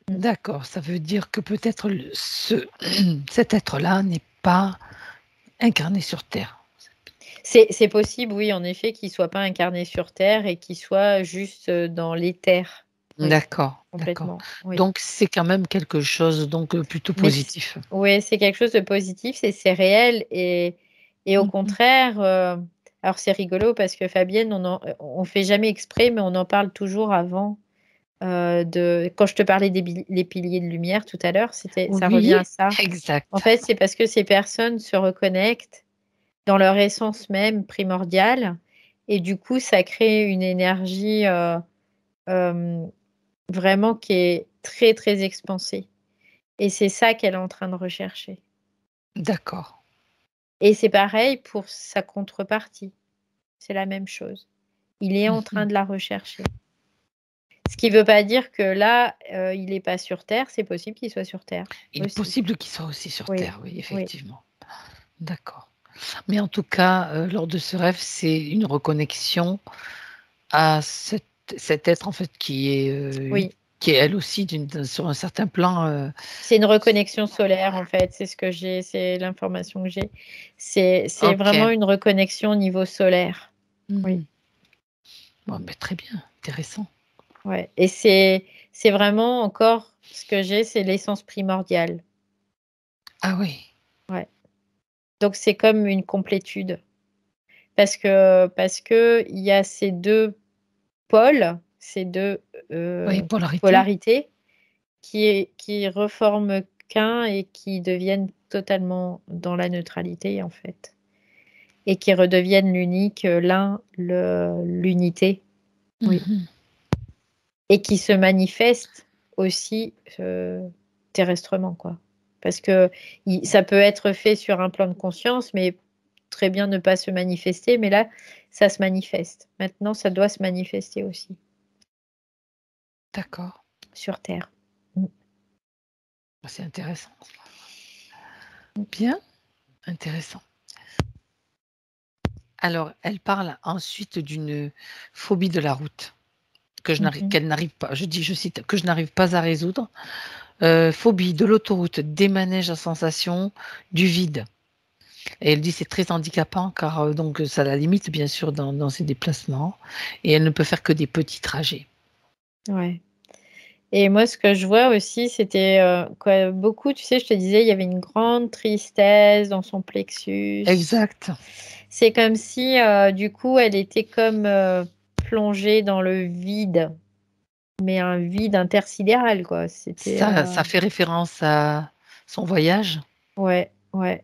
Mm. D'accord, ça veut dire que peut-être cet être-là n'est pas incarné sur Terre. C'est possible, oui, en effet, qu'il soit pas incarné sur Terre et qu'il soit juste dans l'éther. Oui, D'accord, d'accord. complètement. Oui. Donc c'est quand même quelque chose donc plutôt Mais positif. oui, c'est quelque chose de positif, c'est réel et au Mhm. contraire, alors c'est rigolo parce que Fabienne, on fait jamais exprès, mais on en parle toujours avant quand je te parlais les piliers de lumière tout à l'heure, ça revient Oui, à ça. En exact. fait, c'est parce que ces personnes se reconnectent dans leur essence même primordiale et du coup, ça crée une énergie euh, vraiment qui est très, très expansée. Et c'est ça qu'elle est en train de rechercher. D'accord. Et c'est pareil pour sa contrepartie. C'est la même chose. Il est en train Mhm. de la rechercher. Ce qui ne veut pas dire que là, il n'est pas sur Terre. C'est possible qu'il soit sur Terre Il est aussi. possible qu'il soit aussi sur Oui, Terre, oui, oui. effectivement. D'accord. Mais en tout cas, lors de ce rêve, c'est une reconnexion à cet être en fait Oui. qui est elle aussi sur un certain plan. C'est une reconnexion solaire, en fait. C'est ce que j'ai, c'est l'information que j'ai. C'est Ok. vraiment une reconnexion au niveau solaire. Oui. Mhm. Bon, ben, très bien, intéressant. Ouais. Et c'est vraiment encore ce que j'ai, c'est l'essence primordiale. Ah oui. Ouais. Donc c'est comme une complétude. Parce que il y a ces deux pôles, ces deux Oui, polarité. polarités qui reforment qu'un et qui deviennent totalement dans la neutralité, en fait. Et qui redeviennent l'unique, l'unité. Oui. Mhm. Et qui se manifestent aussi terrestrement, quoi. Parce que ça peut être fait sur un plan de conscience, mais très bien ne pas se manifester. Mais là, ça se manifeste. Maintenant, ça doit se manifester aussi D'accord. sur Terre. Mm. C'est intéressant. Bien, intéressant. Alors, elle parle ensuite d'une phobie de la route qu'elle n'arrive pas, je cite, que je n'arrive pas à résoudre. Phobie de l'autoroute, des manèges à sensation, du vide. Et elle dit c'est très handicapant car donc ça la limite bien sûr dans ses déplacements et elle ne peut faire que des petits trajets. Ouais. Et moi, ce que je vois aussi, c'était beaucoup, tu sais, je te disais, il y avait une grande tristesse dans son plexus. Exact. C'est comme si, du coup, elle était comme plongée dans le vide, mais un vide intersidéral, quoi. C'était, Ça fait référence à son voyage ouais, ouais,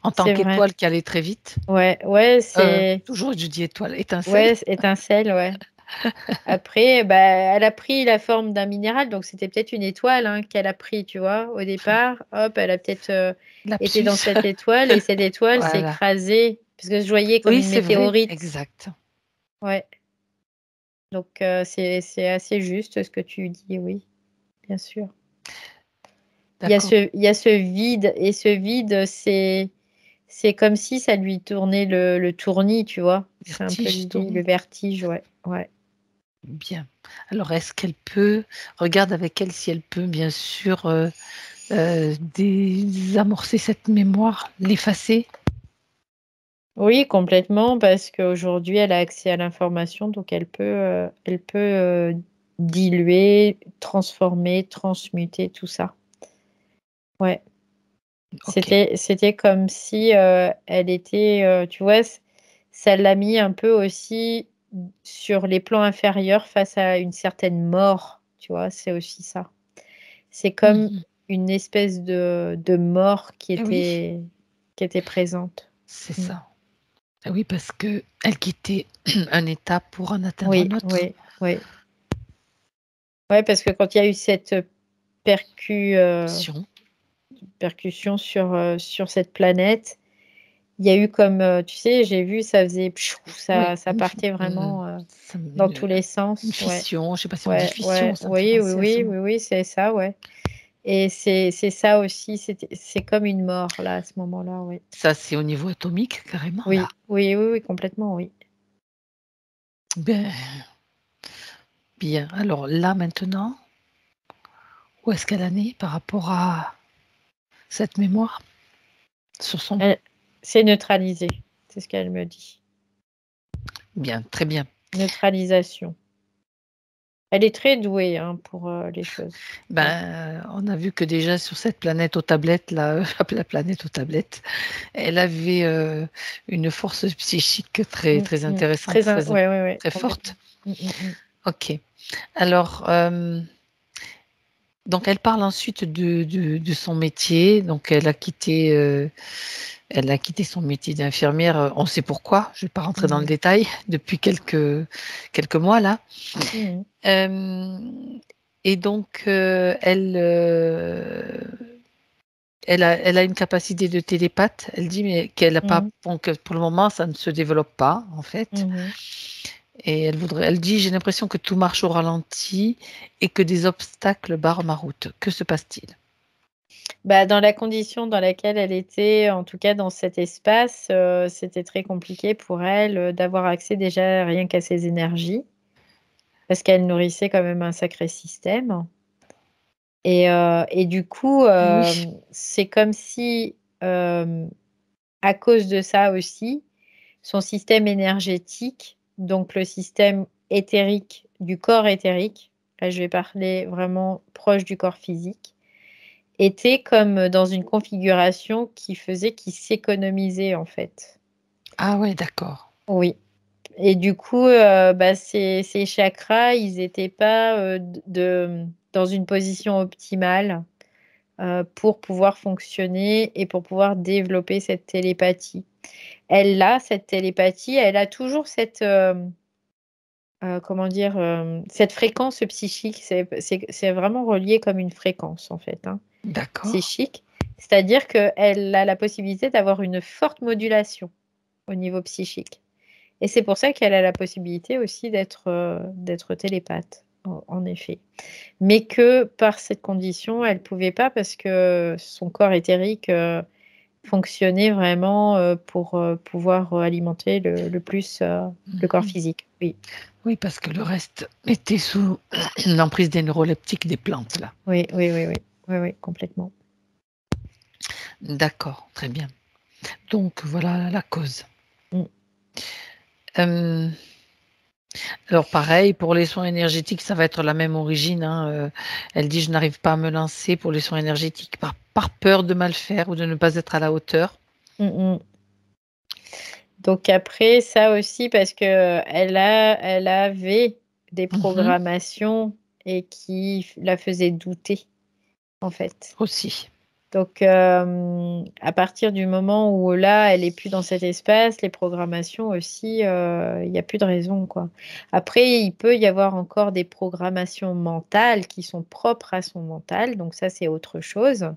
en tant c'est vrai. qu'étoile qui allait très vite. Ouais, ouais, Toujours je dis étoile, étincelle. ouais, étincelle, ouais. Après, bah, elle a pris la forme d'un minéral, donc c'était peut-être une étoile hein, qu'elle a pris, tu vois, au départ. Hop, elle a peut-être été dans Lapsus. cette étoile et cette étoile s'est Voilà. écrasée, parce que je voyais comme Oui, une c'est vrai, météorite. exact. Ouais, donc c'est assez juste ce que tu dis, oui, bien sûr. D'accord. Il y a ce vide, et ce vide, c'est comme si ça lui tournait le tournis, tu vois. C'est un peu Vertige, l'idée, le vertige, ouais, ouais. bien. Alors, est-ce qu'elle peut, regarde avec elle si elle peut, bien sûr, désamorcer cette mémoire, l'effacer. Oui, complètement, parce qu'aujourd'hui, elle a accès à l'information, donc elle peut diluer, transformer, transmuter tout ça. Ouais. Ok. C'était comme si elle était, tu vois, ça l'a mis un peu aussi sur les plans inférieurs face à une certaine mort, tu vois, c'est aussi ça. C'est comme Mhm. une espèce de mort Eh oui, qui était présente. c'est Mm. ça. Eh oui, parce que elle quittait un état pour en atteindre un Oui, autre. oui, oui. Ouais, parce que quand il y a eu cette percu, percussion sur cette planète, il y a eu comme, tu sais, j'ai vu, ça faisait pchou, Oui, ça partait vraiment dans tous les une sens. Ouais, fission. Je ne sais pas si on dit ouais, fission, ouais, ça me fait oui, oui, penser à ce oui, mot. oui, oui, c'est ça, ouais. Et c'est ça aussi, c'est comme une mort là, à ce moment-là, oui. Ça, c'est au niveau atomique, carrément, là. Oui, oui, oui, oui, complètement, oui. Ben, bien. Alors là, maintenant, où est-ce qu'elle en est par rapport à cette mémoire sur son... C'est neutralisé, c'est ce qu'elle me dit. Bien, très bien. Neutralisation. Elle est très douée hein, pour les choses. Ouais. On a vu que déjà sur cette planète aux tablettes, là, la planète aux tablettes, elle avait une force psychique très, très intéressante, Ouais, ouais, ouais, très complètement. forte. Ok. Alors, donc elle parle ensuite de son métier. Donc elle a quitté son métier d'infirmière. On sait pourquoi. Je ne vais pas rentrer dans le détail. Depuis quelques mois là. Et donc elle a une capacité de télépathe, elle dit, mais qu'elle n'a pas, Mhm. bon, que pour le moment, ça ne se développe pas, en fait. Mhm. Et elle dit, j'ai l'impression que tout marche au ralenti et que des obstacles barrent ma route. Que se passe-t-il? Bah, dans la condition dans laquelle elle était, en tout cas dans cet espace, c'était très compliqué pour elle, d'avoir accès déjà rien qu'à ses énergies, parce qu'elle nourrissait quand même un sacré système. Et du coup, Eh oui, c'est comme si, à cause de ça aussi, son système énergétique, donc le système éthérique du corps éthérique, là je vais parler vraiment proche du corps physique, était comme dans une configuration qui faisait qu'il s'économisait en fait. ah ouais, d'accord. Oui. Et du coup, bah, ces chakras, ils n'étaient pas dans une position optimale pour pouvoir fonctionner et pour pouvoir développer cette télépathie. Elle a cette télépathie, elle a toujours cette, comment dire, cette fréquence psychique. C'est vraiment relié comme une fréquence en fait, hein, D'accord. psychique. C'est-à-dire qu'elle a la possibilité d'avoir une forte modulation au niveau psychique. Et c'est pour ça qu'elle a la possibilité aussi d'être télépathe, en effet. Mais que par cette condition, elle ne pouvait pas parce que son corps éthérique fonctionnait vraiment pour pouvoir alimenter le plus le corps Mhm. physique. Oui, Oui, parce que le reste était sous l'emprise des neuroleptiques des plantes, là. oui, oui, oui, oui, oui, oui, complètement. D'accord, très bien. Donc, voilà la cause. Mm. Euh, alors, pareil, pour les soins énergétiques, ça va être la même origine, hein. Elle dit, je n'arrive pas à me lancer pour les soins énergétiques par peur de mal faire ou de ne pas être à la hauteur. Mm, mm. Donc après, ça aussi, parce que elle avait des Mhm. programmations et qui la faisaient douter, en fait. Aussi. Donc, à partir du moment où là, elle est plus dans cet espace, les programmations aussi, il y a plus de raison, quoi. Après, il peut y avoir encore des programmations mentales qui sont propres à son mental, donc ça, c'est autre chose.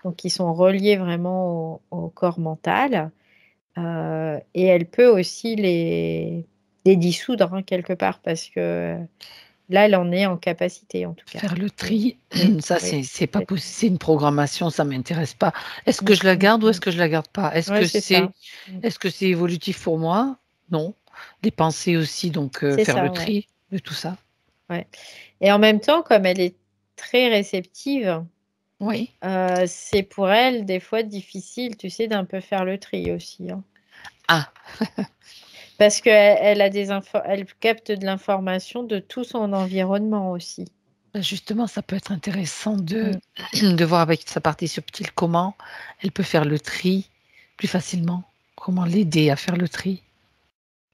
Donc, qui sont reliées vraiment au corps mental. Et elle peut aussi les dissoudre, hein, quelque part, parce que là, elle en est en capacité, en tout cas. Faire le Oui, tri, oui, ça, oui, c'est pas possible. complètement. C'est une programmation, ça m'intéresse pas. Est-ce que Mm, je la mm, garde ou est-ce mm. que je la garde pas? Est-ce Ouais, que c'est ça. c'est est-ce que c'est évolutif pour moi? Non. Les pensées aussi, donc C'est faire le ça, ouais. tri de tout ça. Ouais. Et en même temps, comme elle est très réceptive, Oui. c'est pour elle des fois difficile, tu sais, d'un peu faire le tri aussi, hein. Ah, Parce qu'elle a elle capte de l'information de tout son environnement aussi. bah, justement, ça peut être intéressant de Mm. de voir avec sa partie subtile comment elle peut faire le tri plus facilement. Comment l'aider à faire le tri.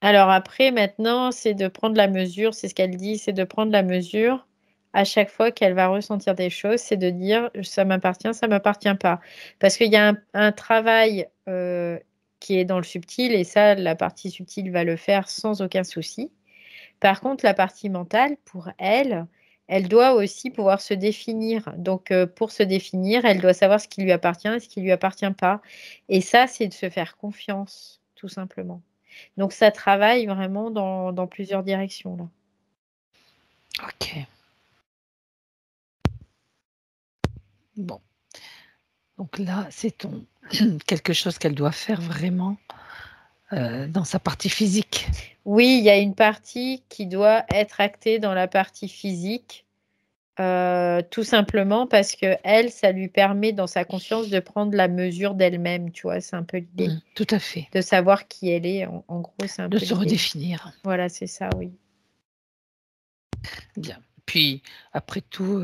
Alors après, maintenant, c'est de prendre la mesure, c'est ce qu'elle dit, c'est de prendre la mesure à chaque fois qu'elle va ressentir des choses, c'est de dire ça m'appartient pas. Parce qu'il y a un travail qui est dans le subtil, et ça, la partie subtile va le faire sans aucun souci. Par contre, la partie mentale, pour elle, elle doit aussi pouvoir se définir. Donc, pour se définir, elle doit savoir ce qui lui appartient et ce qui lui appartient pas. Et ça, c'est de se faire confiance, tout simplement. Donc ça travaille vraiment dans plusieurs directions là. OK. Bon, donc là, c'est ton quelque chose qu'elle doit faire vraiment, dans sa partie physique. Oui, il y a une partie qui doit être actée dans la partie physique, tout simplement parce que elle, ça lui permet dans sa conscience de prendre la mesure d'elle-même, tu vois? C'est un peu l'idée. Tout à fait. De savoir qui elle est, en gros, c'est un De peu se l'idée. redéfinir. Voilà, c'est ça, oui. Bien. Puis après tout,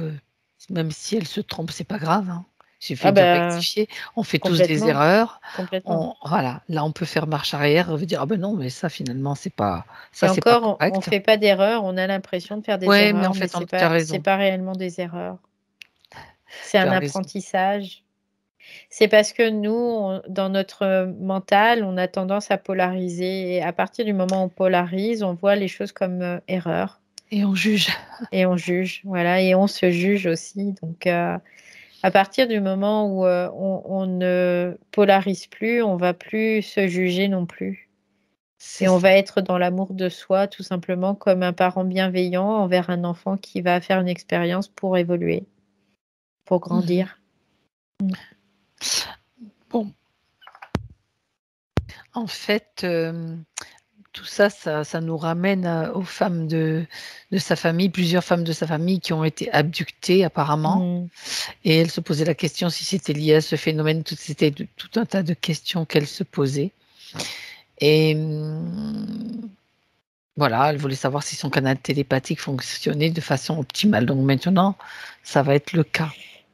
même si elle se trompe, c'est pas grave, hein. Il Ah suffit de bah, rectifier. On fait tous des complètement, erreurs. complètement. On Voilà, là, on peut faire marche arrière, dire: «Ah ben non, mais ça finalement Et c'est pas encore, on correct». fait pas d'erreurs, on a l'impression de faire des Ouais, mais en erreurs, mais fait, tu as c'est raison, pas réellement des erreurs. C'est tu un as raison. apprentissage. C'est parce que nous, dans notre mental, on a tendance à polariser et à partir du moment où on polarise, on voit les choses comme, erreurs Et on juge. et on juge, voilà et on se juge aussi donc À partir du moment où on ne polarise plus, on va plus se juger non plus. C'est Et on ça. va être dans l'amour de soi, tout simplement, comme un parent bienveillant envers un enfant qui va faire une expérience pour évoluer, pour Mhm. grandir. Mm. Bon, en fait, tout ça, ça nous ramène aux femmes de sa famille, plusieurs femmes de sa famille qui ont été abductées apparemment. Mm. Et elle se posait la question si c'était lié à ce phénomène. C'était tout un tas de questions qu'elle se posait. Et voilà, elle voulait savoir si son canal télépathique fonctionnait de façon optimale. Donc maintenant, ça va être le cas.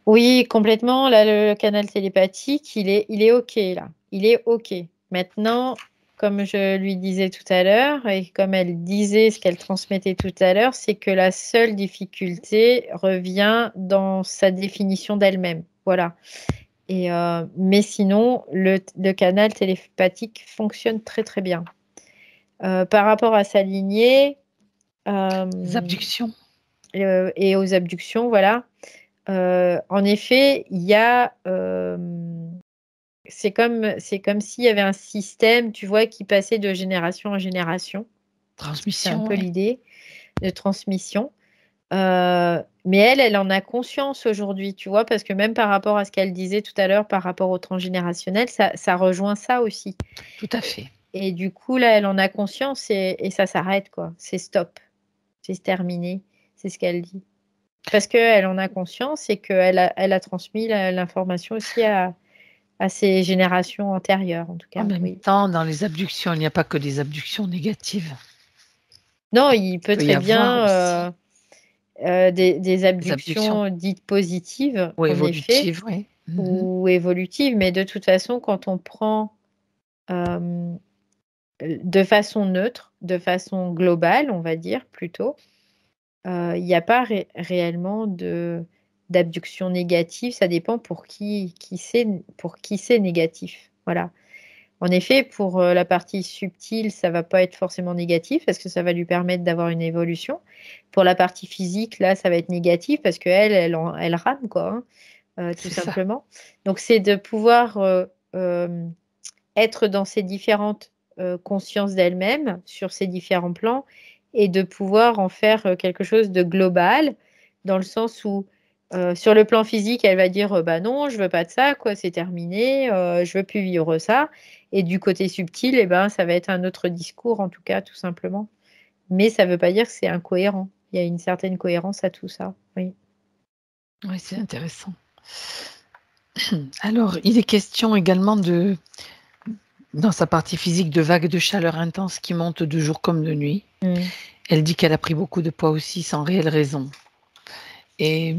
Oui, complètement. Là, le canal télépathique, il est OK, là. Il est OK. Maintenant, comme je lui disais tout à l'heure, et comme elle disait ce qu'elle transmettait tout à l'heure, c'est que la seule difficulté revient dans sa définition d'elle-même. Voilà. Mais sinon, le canal télépathique fonctionne très, très bien. Par rapport à sa lignée Les abductions. et aux abductions, voilà. En effet, il y a, c'est comme s'il y avait un système, tu vois, qui passait de génération en génération. C'est un Transmission, peu ouais. l'idée de transmission. Mais elle en a conscience aujourd'hui, tu vois, parce que même par rapport à ce qu'elle disait tout à l'heure, par rapport au transgénérationnel, ça rejoint ça aussi. Tout à fait. Et du coup, là, elle en a conscience et ça s'arrête, quoi. C'est stop. C'est terminé. C'est ce qu'elle dit. Parce qu'elle en a conscience et qu'elle a transmis l'information aussi à ses générations antérieures, en tout En cas, même oui. temps, dans les abductions, il n'y a pas que des abductions négatives. Non, il peut Il peut y très avoir bien aussi des des abductions abductions dites positives, ou en effet, évolutives, oui. Mhm. ou évolutives, mais de toute façon, quand on prend euh, de façon neutre, de façon globale, on va dire plutôt, il n'y a pas réellement d'abduction négative. Ça dépend pour qui c'est négatif. Voilà. En effet, pour la partie subtile, ça va pas être forcément négatif parce que ça va lui permettre d'avoir une évolution. Pour la partie physique, là, ça va être négatif parce qu'elle, elle rame, quoi, hein, tout C'est ça. simplement. Donc, c'est de pouvoir euh, être dans ces différentes consciences d'elle-même, sur ces différents plans, et de pouvoir en faire quelque chose de global, dans le sens où, sur le plan physique, elle va dire, bah non, je veux pas de ça, quoi, c'est terminé, je veux plus vivre ça. Et du côté subtil, eh ben, ça va être un autre discours, en tout cas, tout simplement. Mais ça ne veut pas dire que c'est incohérent. Il y a une certaine cohérence à tout ça. Oui. Oui, c'est intéressant. Alors, il est question également dans sa partie physique, de vagues de chaleur intense qui montent de jour comme de nuit. Mm. Elle dit qu'elle a pris beaucoup de poids aussi sans réelle raison. Et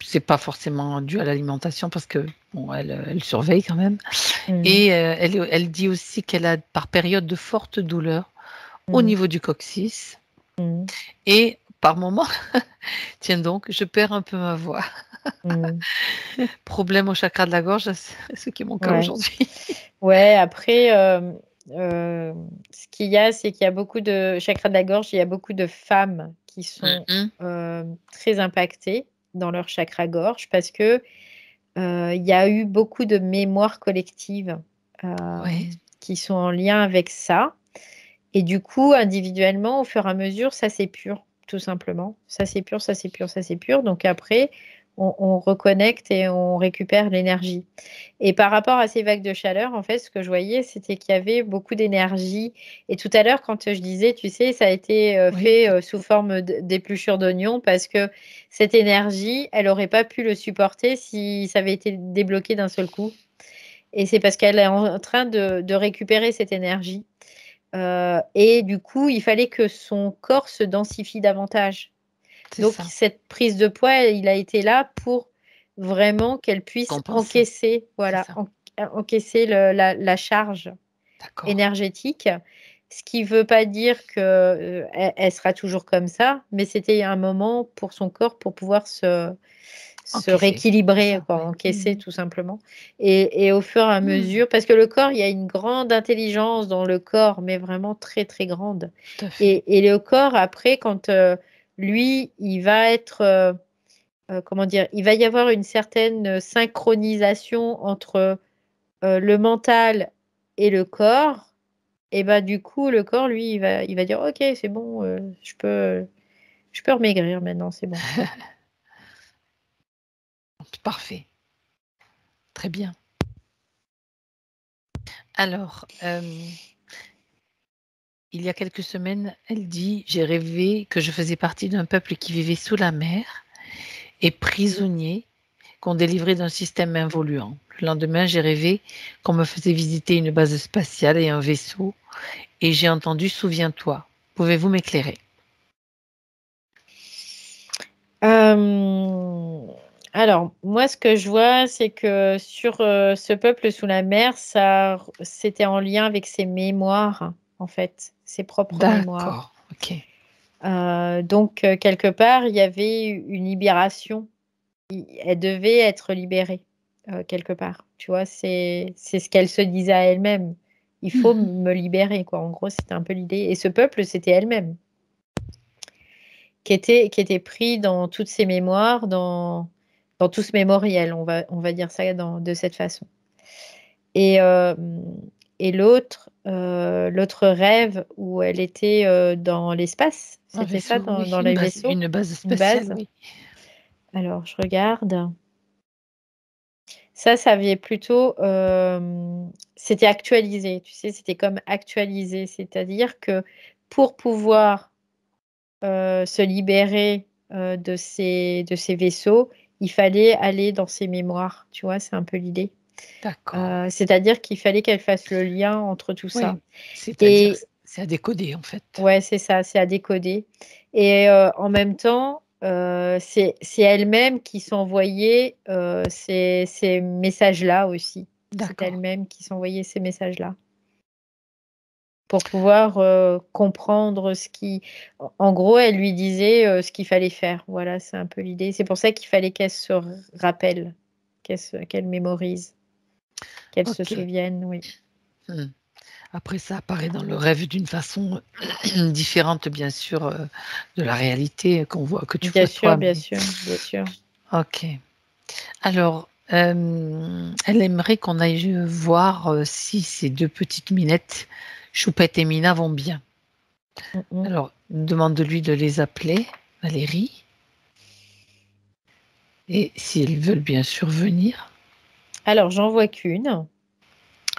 c'est pas forcément dû à l'alimentation parce que bon, elle surveille quand même. Mm. Et elle dit aussi qu'elle a par période de fortes douleurs au Mm. niveau du coccyx. Mm. Et par moment, tiens donc, je perds un peu ma voix. Mm. Problème au chakra de la gorge, ce qui est mon cas Ouais. aujourd'hui. Ouais, après, ce qu'il y a, c'est qu'il y a beaucoup de chakras de la gorge, il y a beaucoup de femmes qui sont Mhm. très impactées dans leur chakra gorge parce que il y a eu beaucoup de mémoires collectives euh, Oui, qui sont en lien avec ça. Et du coup, individuellement, au fur et à mesure, ça s'épure, tout simplement. Ça s'épure, ça s'épure, ça s'épure. Donc après, on reconnecte et on récupère l'énergie. Et par rapport à ces vagues de chaleur, en fait, ce que je voyais, c'était qu'il y avait beaucoup d'énergie. Et tout à l'heure, quand je disais, tu sais, ça a été oui, fait sous forme d'épluchure d'oignon parce que cette énergie, elle n'aurait pas pu le supporter si ça avait été débloqué d'un seul coup. Et c'est parce qu'elle est en train de récupérer cette énergie. Et du coup, il fallait que son corps se densifie davantage. c'est Donc, ça. cette prise de poids, il a été là pour vraiment qu'elle puisse Compenser, encaisser, c'est voilà, ça. encaisser la charge D'accord. énergétique. Ce qui ne veut pas dire que, elle sera toujours comme ça, mais c'était un moment pour son corps pour pouvoir se Encaisser, c'est rééquilibrer, ça, quoi, oui. encaisser Mhm. tout simplement. Et au fur et à Mhm. mesure, parce que le corps, il y a une grande intelligence dans le corps, mais vraiment très, très grande. Tout à fait. Et le corps, après, quand lui, il va être comment dire, il va y avoir une certaine synchronisation entre le mental et le corps. Et bah, du coup, le corps, lui, il va dire, OK, c'est bon, je peux remaigrir maintenant, c'est bon. Parfait. Très bien. Alors, il y a quelques semaines, elle dit: «J'ai rêvé que je faisais partie d'un peuple qui vivait sous la mer et prisonnier, qu'on délivrait d'un système involuant. Le lendemain, j'ai rêvé qu'on me faisait visiter une base spatiale et un vaisseau et j'ai entendu "Souviens-toi". Pouvez-vous m'éclairer?» Alors, moi, ce que je vois, c'est que sur ce peuple sous la mer, c'était en lien avec ses mémoires, en fait, ses propres mémoires. D'accord, OK. Donc, quelque part, il y avait une libération. Elle devait être libérée, quelque part. Tu vois, c'est ce qu'elle se disait à elle-même. Il faut me libérer, quoi. En gros, c'était un peu l'idée. Et ce peuple, c'était elle-même, qui était pris dans toutes ses mémoires, dans tout ce mémoriel, on va dire ça de cette façon. Et l'autre rêve où elle était dans l'espace, Un c'était ça, vaisseau, oui, dans les vaisseaux? une base Une spatiale, base? oui. Alors, je regarde. Ça vient plutôt, c'était actualisé, tu sais? C'était comme actualisé, c'est-à-dire que pour pouvoir, se libérer, de ces vaisseaux, il fallait aller dans ses mémoires, tu vois? C'est un peu l'idée. D'accord. C'est-à-dire qu'il fallait qu'elle fasse le lien entre tout ça. Oui, c'est-à-dire Et c'est à décoder, en fait. ouais, c'est ça, c'est à décoder. Et en même temps, c'est elle-même qui s'envoyait, ces messages-là aussi. C'est D'accord. elle-même qui s'envoyait ces messages-là pour pouvoir, comprendre en gros, elle lui disait, ce qu'il fallait faire. Voilà, c'est un peu l'idée. C'est pour ça qu'il fallait qu'elle se rappelle, qu'elle mémorise, qu'elle se OK. souvienne, oui. Mmh. Après ça apparaît dans le rêve d'une façon différente, bien sûr, de la réalité que tu Bien vois sûr, toi, bien mais sûr, bien sûr. OK. Alors, elle aimerait qu'on aille, voir, si ces 2 petites minettes, Choupette et Mina, vont bien. Mmh mh. Alors, demande-lui de les appeler, Valérie, et si elles veulent bien sûr venir. Alors, j'en vois qu'une.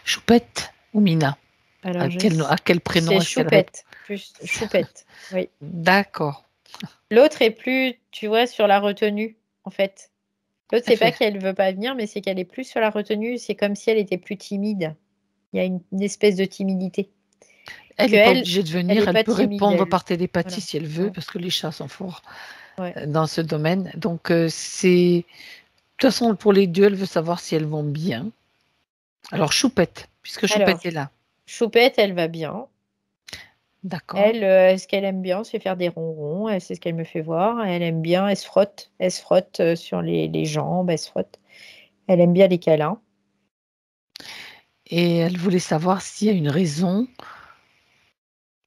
Choupette ou Mina? Alors À quel c'est prénom est-ce qu'elle répond? Choupette, plus Choupette, oui. D'accord. L'autre est plus, tu vois, sur la retenue, en fait. L'autre, Elle c'est pas fait qu'elle veut pas venir, mais c'est qu'elle est plus sur la retenue, c'est comme si elle était plus timide. Il y a une espèce de timidité. elle est pas Qu'elle, obligée de elle venir, est elle pas peut timide, répondre elle. par télépathie Voilà. si elle veut, Ouais, parce que les chats sont forts, ouais. dans ce domaine. Donc, c'est de toute façon, pour les 2, elle veut savoir si elles vont bien. Alors Choupette, puisque Alors, Choupette est là. Choupette, elle va bien. D'accord. Elle, ce qu'elle aime bien, c'est faire des ronrons, c'est ce qu'elle me fait voir. Elle aime bien, elle se frotte, sur les jambes, elle se frotte. Elle aime bien les câlins. Et elle voulait savoir s'il y a une raison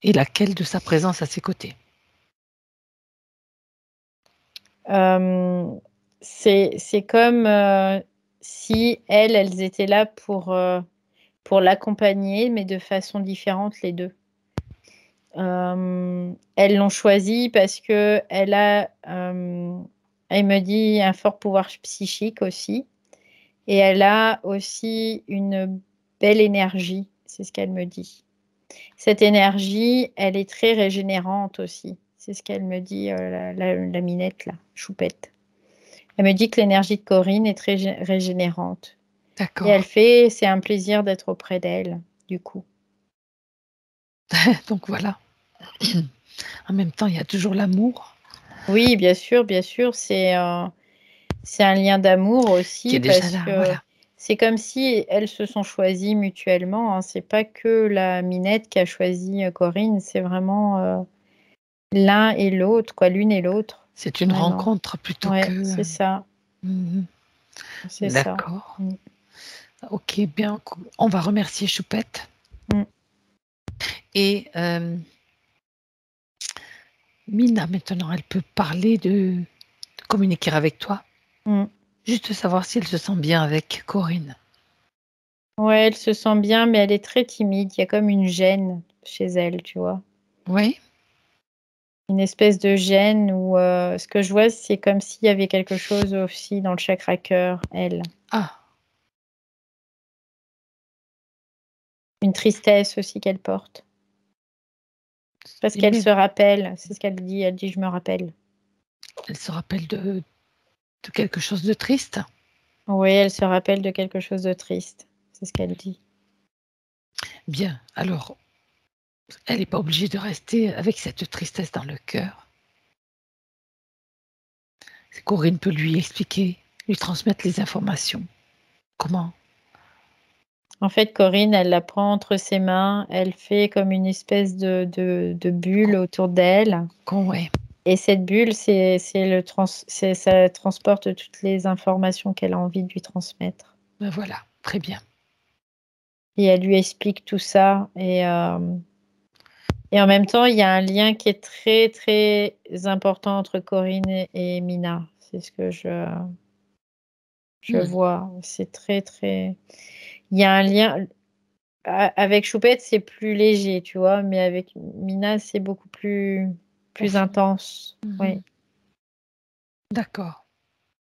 et laquelle de sa présence à ses côtés. Hem, c'est comme, si elles étaient là pour l'accompagner, mais de façon différente les 2. Elles l'ont choisi parce qu'elle a, elle me dit, un fort pouvoir psychique aussi, et elle a aussi une belle énergie, c'est ce qu'elle me dit. Cette énergie, elle est très régénérante aussi, c'est ce qu'elle me dit, la minette là, Choupette. Elle me dit que l'énergie de Corinne est très régénérante, et elle D'accord. fait c'est un plaisir d'être auprès d'elle, du coup. Donc voilà. En même temps, il y a toujours l'amour Oui, bien sûr, c'est un lien d'amour qui est aussi déjà parce là, que voilà. c'est comme si elles se sont choisies mutuellement, hein. C'est pas que la minette qui a choisi, Corinne, c'est vraiment, l'un et l'autre, quoi, l'une et l'autre, C'est une vraiment. rencontre plutôt Ouais, que c'est ça, mmh c'est ça. d'accord. Mmh. OK, bien, on va remercier Choupette Mmh. et Mina maintenant, elle peut parler de communiquer avec toi. Mm. Juste savoir si elle se sent bien avec Corinne. Ouais, elle se sent bien, mais elle est très timide. Il y a comme une gêne chez elle, tu vois. Oui. Une espèce de gêne où ce que je vois, c'est comme s'il y avait quelque chose aussi dans le chakra cœur, elle. Ah, Une tristesse aussi qu'elle porte. Parce qu'elle mais se rappelle, c'est ce qu'elle dit. Elle dit, je me rappelle. elle se rappelle de quelque chose de triste. Oui, elle se rappelle de quelque chose de triste. C'est ce qu'elle dit. Bien, alors, elle n'est pas obligée de rester avec cette tristesse dans le cœur. Corinne peut lui expliquer, lui transmettre les informations. Comment? En fait, Corinne, elle la prend entre ses mains. Elle fait comme une espèce de bulle autour d'elle. Ouais. Et cette bulle, ça transporte toutes les informations qu'elle a envie de lui transmettre. Ben voilà, très bien. Et elle lui explique tout ça. Et en même temps, il y a un lien qui est très, très important entre Corinne et Mina. C'est ce que je vois. C'est très, très... Il y a un lien... Avec Choupette, c'est plus léger, tu vois, mais avec Mina, c'est beaucoup plus intense. Oui. D'accord.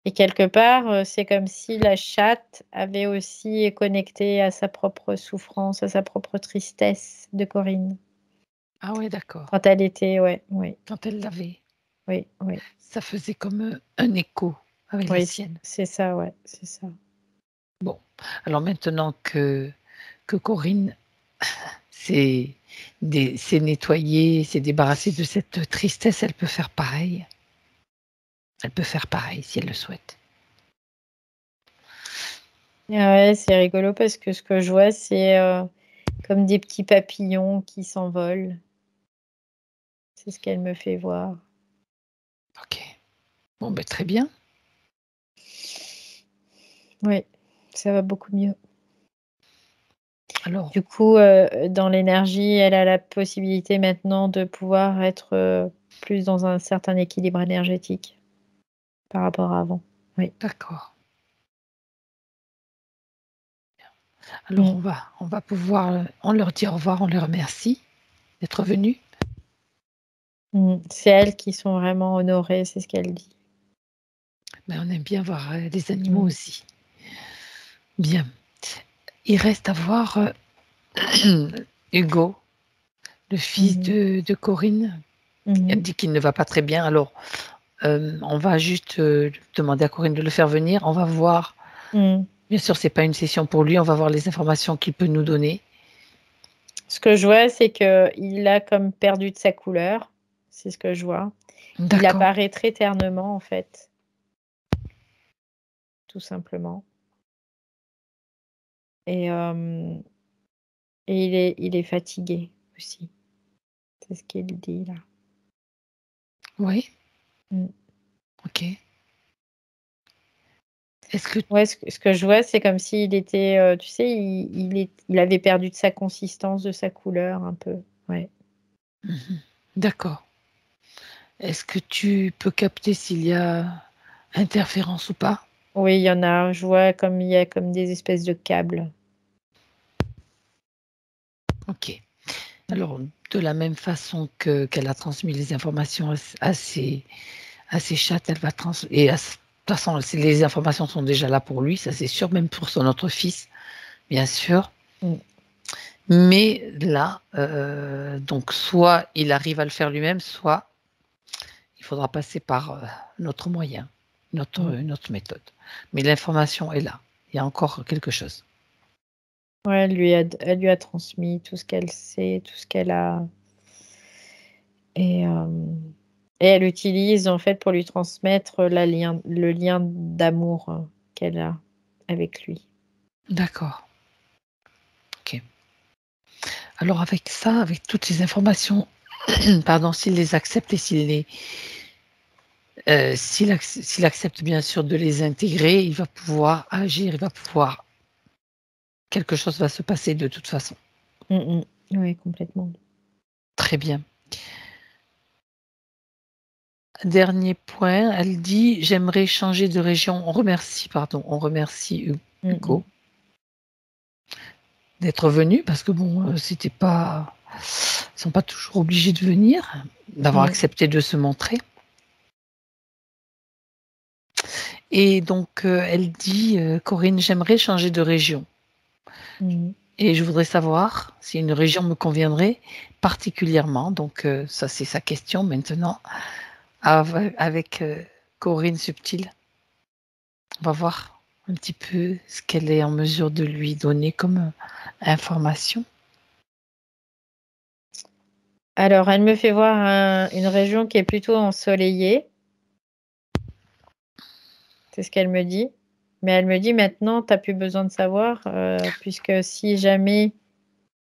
Et quelque part, c'est comme si la chatte avait aussi connecté à sa propre souffrance, à sa propre tristesse de Corinne. Ah ouais, d'accord. Quand elle était, oui, Quand elle l'avait, oui, oui. ça faisait comme un écho avec la Oui, sienne. c'est ça, ouais, c'est ça. Bon, alors maintenant que Corinne s'est nettoyée, s'est débarrassée de cette tristesse, elle peut faire pareil. Elle peut faire pareil si elle le souhaite. Ouais, c'est rigolo parce que ce que je vois, c'est comme des petits papillons qui s'envolent. C'est ce qu'elle me fait voir. Ok. Bon, ben très bien. Oui, ça va beaucoup mieux. Alors, Du coup, dans l'énergie, elle a la possibilité maintenant de pouvoir être plus dans un certain équilibre énergétique par rapport à avant. Oui. d'accord. Alors, on va pouvoir, on leur dit au revoir, on les remercie d'être venus. C'est elles qui sont vraiment honorées, c'est ce qu'elle dit. Mais on aime bien voir les animaux aussi. Bien. Il reste à voir Hugo, le fils de Corinne. Elle dit qu'il ne va pas très bien. Alors, on va juste demander à Corinne de le faire venir. On va voir. Bien sûr, c'est pas une session pour lui. On va voir les informations qu'il peut nous donner. Ce que je vois, c'est qu'il a comme perdu de sa couleur. C'est ce que je vois. Il apparaît très ternement, en fait. Tout simplement. Et il est fatigué aussi. C'est ce qu'il dit là. Oui. Ok. Est-ce que... Ouais, ce que je vois, c'est comme s'il était, tu sais, il avait perdu de sa consistance, de sa couleur un peu. Ouais. D'accord. Est-ce que tu peux capter s'il y a interférence ou pas? Oui, il y en a. Je vois comme il y a comme des espèces de câbles. Ok. Alors, de la même façon qu'elle a transmis les informations à ses chattes, elle va transmettre. Et de toute façon, les informations sont déjà là pour lui, ça c'est sûr, même pour son autre fils, bien sûr. Mais là, donc soit il arrive à le faire lui-même, soit il faudra passer par notre moyen, notre méthode. Mais l'information est là. Il y a encore quelque chose. Ouais, elle lui a transmis tout ce qu'elle sait, tout ce qu'elle a. Et elle utilise en fait pour lui transmettre le lien d'amour qu'elle a avec lui. D'accord. Ok. Alors avec ça, avec toutes ces informations, pardon, s'il les accepte et s'il accepte bien sûr de les intégrer, il va pouvoir agir, il va pouvoir... Quelque chose va se passer de toute façon. Oui, complètement. Très bien. dernier point, elle dit j'aimerais changer de région. On remercie Hugo d'être venu parce que bon, c'était pas, ils sont pas toujours obligés de venir, d'avoir accepté de se montrer. Et donc elle dit Corinne, j'aimerais changer de région. Et je voudrais savoir si une région me conviendrait particulièrement. Donc ça c'est sa question maintenant avec Corinne Subtil. On va voir un petit peu ce qu'elle est en mesure de lui donner comme information. Alors, elle me fait voir une région qui est plutôt ensoleillée. C'est ce qu'elle me dit. Mais elle me dit maintenant, tu n'as plus besoin de savoir, puisque si jamais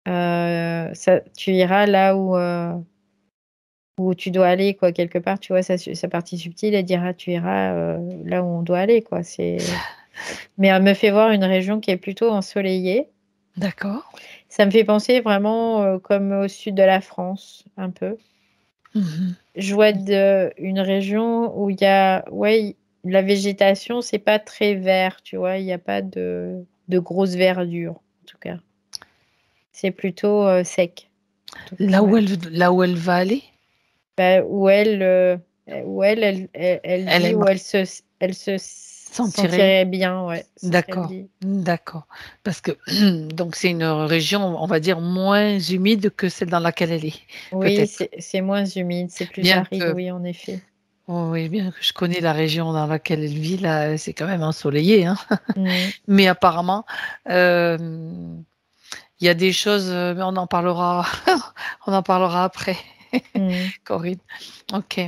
tu iras là où tu dois aller, quoi, quelque part, tu vois, sa partie subtile, elle dira tu iras là où on doit aller, quoi. Mais elle me fait voir une région qui est plutôt ensoleillée. D'accord. Ça me fait penser vraiment comme au sud de la France, un peu. Je vois une région où il y a, la végétation, c'est pas très vert, tu vois, il n'y a pas de grosse verdure, en tout cas. C'est plutôt sec. Là où elle va aller? Où elle dit où elle se sentirait bien, ouais. D'accord, d'accord. Parce que donc c'est une région, on va dire, moins humide que celle dans laquelle elle est. Oui, c'est moins humide, c'est plus aride, oui, en effet. Oui, bien que je connais la région dans laquelle elle vit, là, c'est quand même ensoleillé. Hein. Mais apparemment, il y a des choses, mais on en parlera, on en parlera après, Corinne. Ok.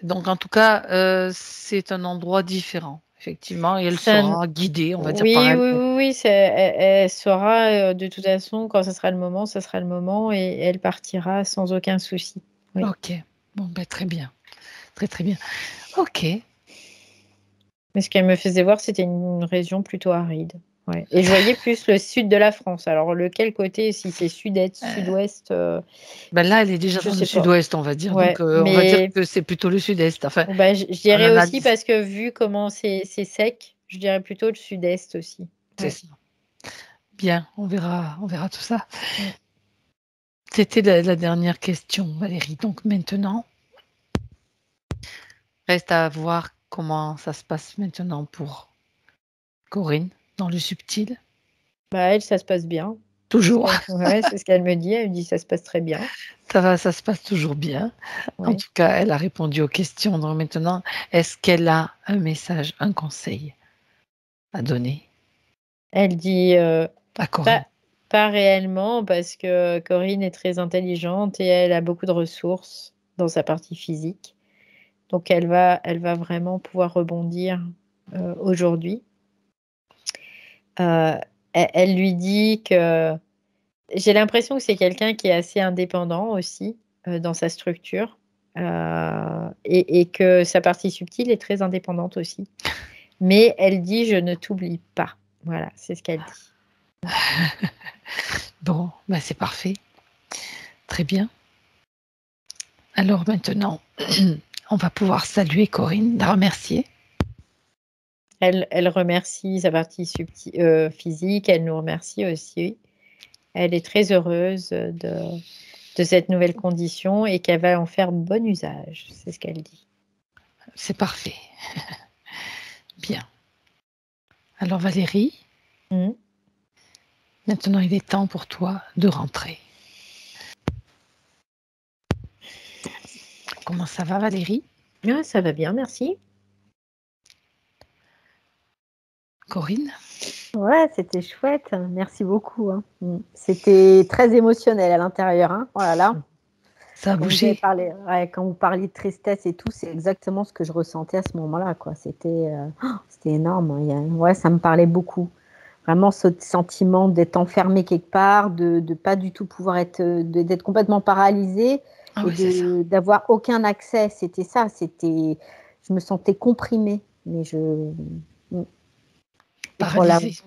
Donc en tout cas, c'est un endroit différent, effectivement, et elle sera guidée, on va dire par elle. Oui, elle saura de toute façon quand ce sera le moment, ce sera le moment, et elle partira sans aucun souci. Oui. Ok. Bon, ben très bien, très très bien. Ok. Mais ce qu'elle me faisait voir, c'était une région plutôt aride. Ouais. Et je voyais plus le sud de la France. Alors, lequel côté, si c'est sud-est, sud-ouest Ben là, elle est déjà dans le sud-ouest, on va dire. Ouais, donc, on va dire que c'est plutôt le sud-est. Enfin, je dirais aussi parce que vu comment c'est sec, je dirais plutôt le sud-est aussi. C'est ça. Bien, on verra tout ça. C'était la dernière question, Valérie. Donc maintenant, reste à voir comment ça se passe maintenant pour Corinne dans le subtil. Elle, ça se passe bien. Toujours. Ouais, c'est ce qu'elle me dit. Elle me dit ça se passe très bien. Ça se passe toujours bien. En tout cas, elle a répondu aux questions. Donc maintenant, est-ce qu'elle a un message, un conseil à donner? Elle dit à Corinne. Pas réellement, parce que Corinne est très intelligente et elle a beaucoup de ressources dans sa partie physique. Donc, elle va vraiment pouvoir rebondir aujourd'hui. Elle lui dit que j'ai l'impression que c'est quelqu'un qui est assez indépendant aussi dans sa structure et que sa partie subtile est très indépendante aussi. Mais elle dit je ne t'oublie pas. Voilà, c'est ce qu'elle dit. Bon, c'est parfait. Très bien. Alors maintenant, on va pouvoir saluer Corinne, la remercier. Elle remercie sa partie physique, elle nous remercie aussi. Elle est très heureuse de cette nouvelle condition et qu'elle va en faire bon usage. C'est ce qu'elle dit. C'est parfait. Bien. Alors Valérie, maintenant il est temps pour toi de rentrer. Comment ça va Valérie? Ça va bien, merci. Corinne? Ouais, c'était chouette. Merci beaucoup. Hein. C'était très émotionnel à l'intérieur. Hein. Oh là là. Ça a bougé. Quand vous parliez de tristesse et tout, c'est exactement ce que je ressentais à ce moment-là. C'était énorme. Ouais, ça me parlait beaucoup. Vraiment ce sentiment d'être enfermé quelque part, de ne pas du tout pouvoir d'être complètement paralysé et d'avoir aucun accès. C'était ça. Je me sentais comprimée. Mais paralysée.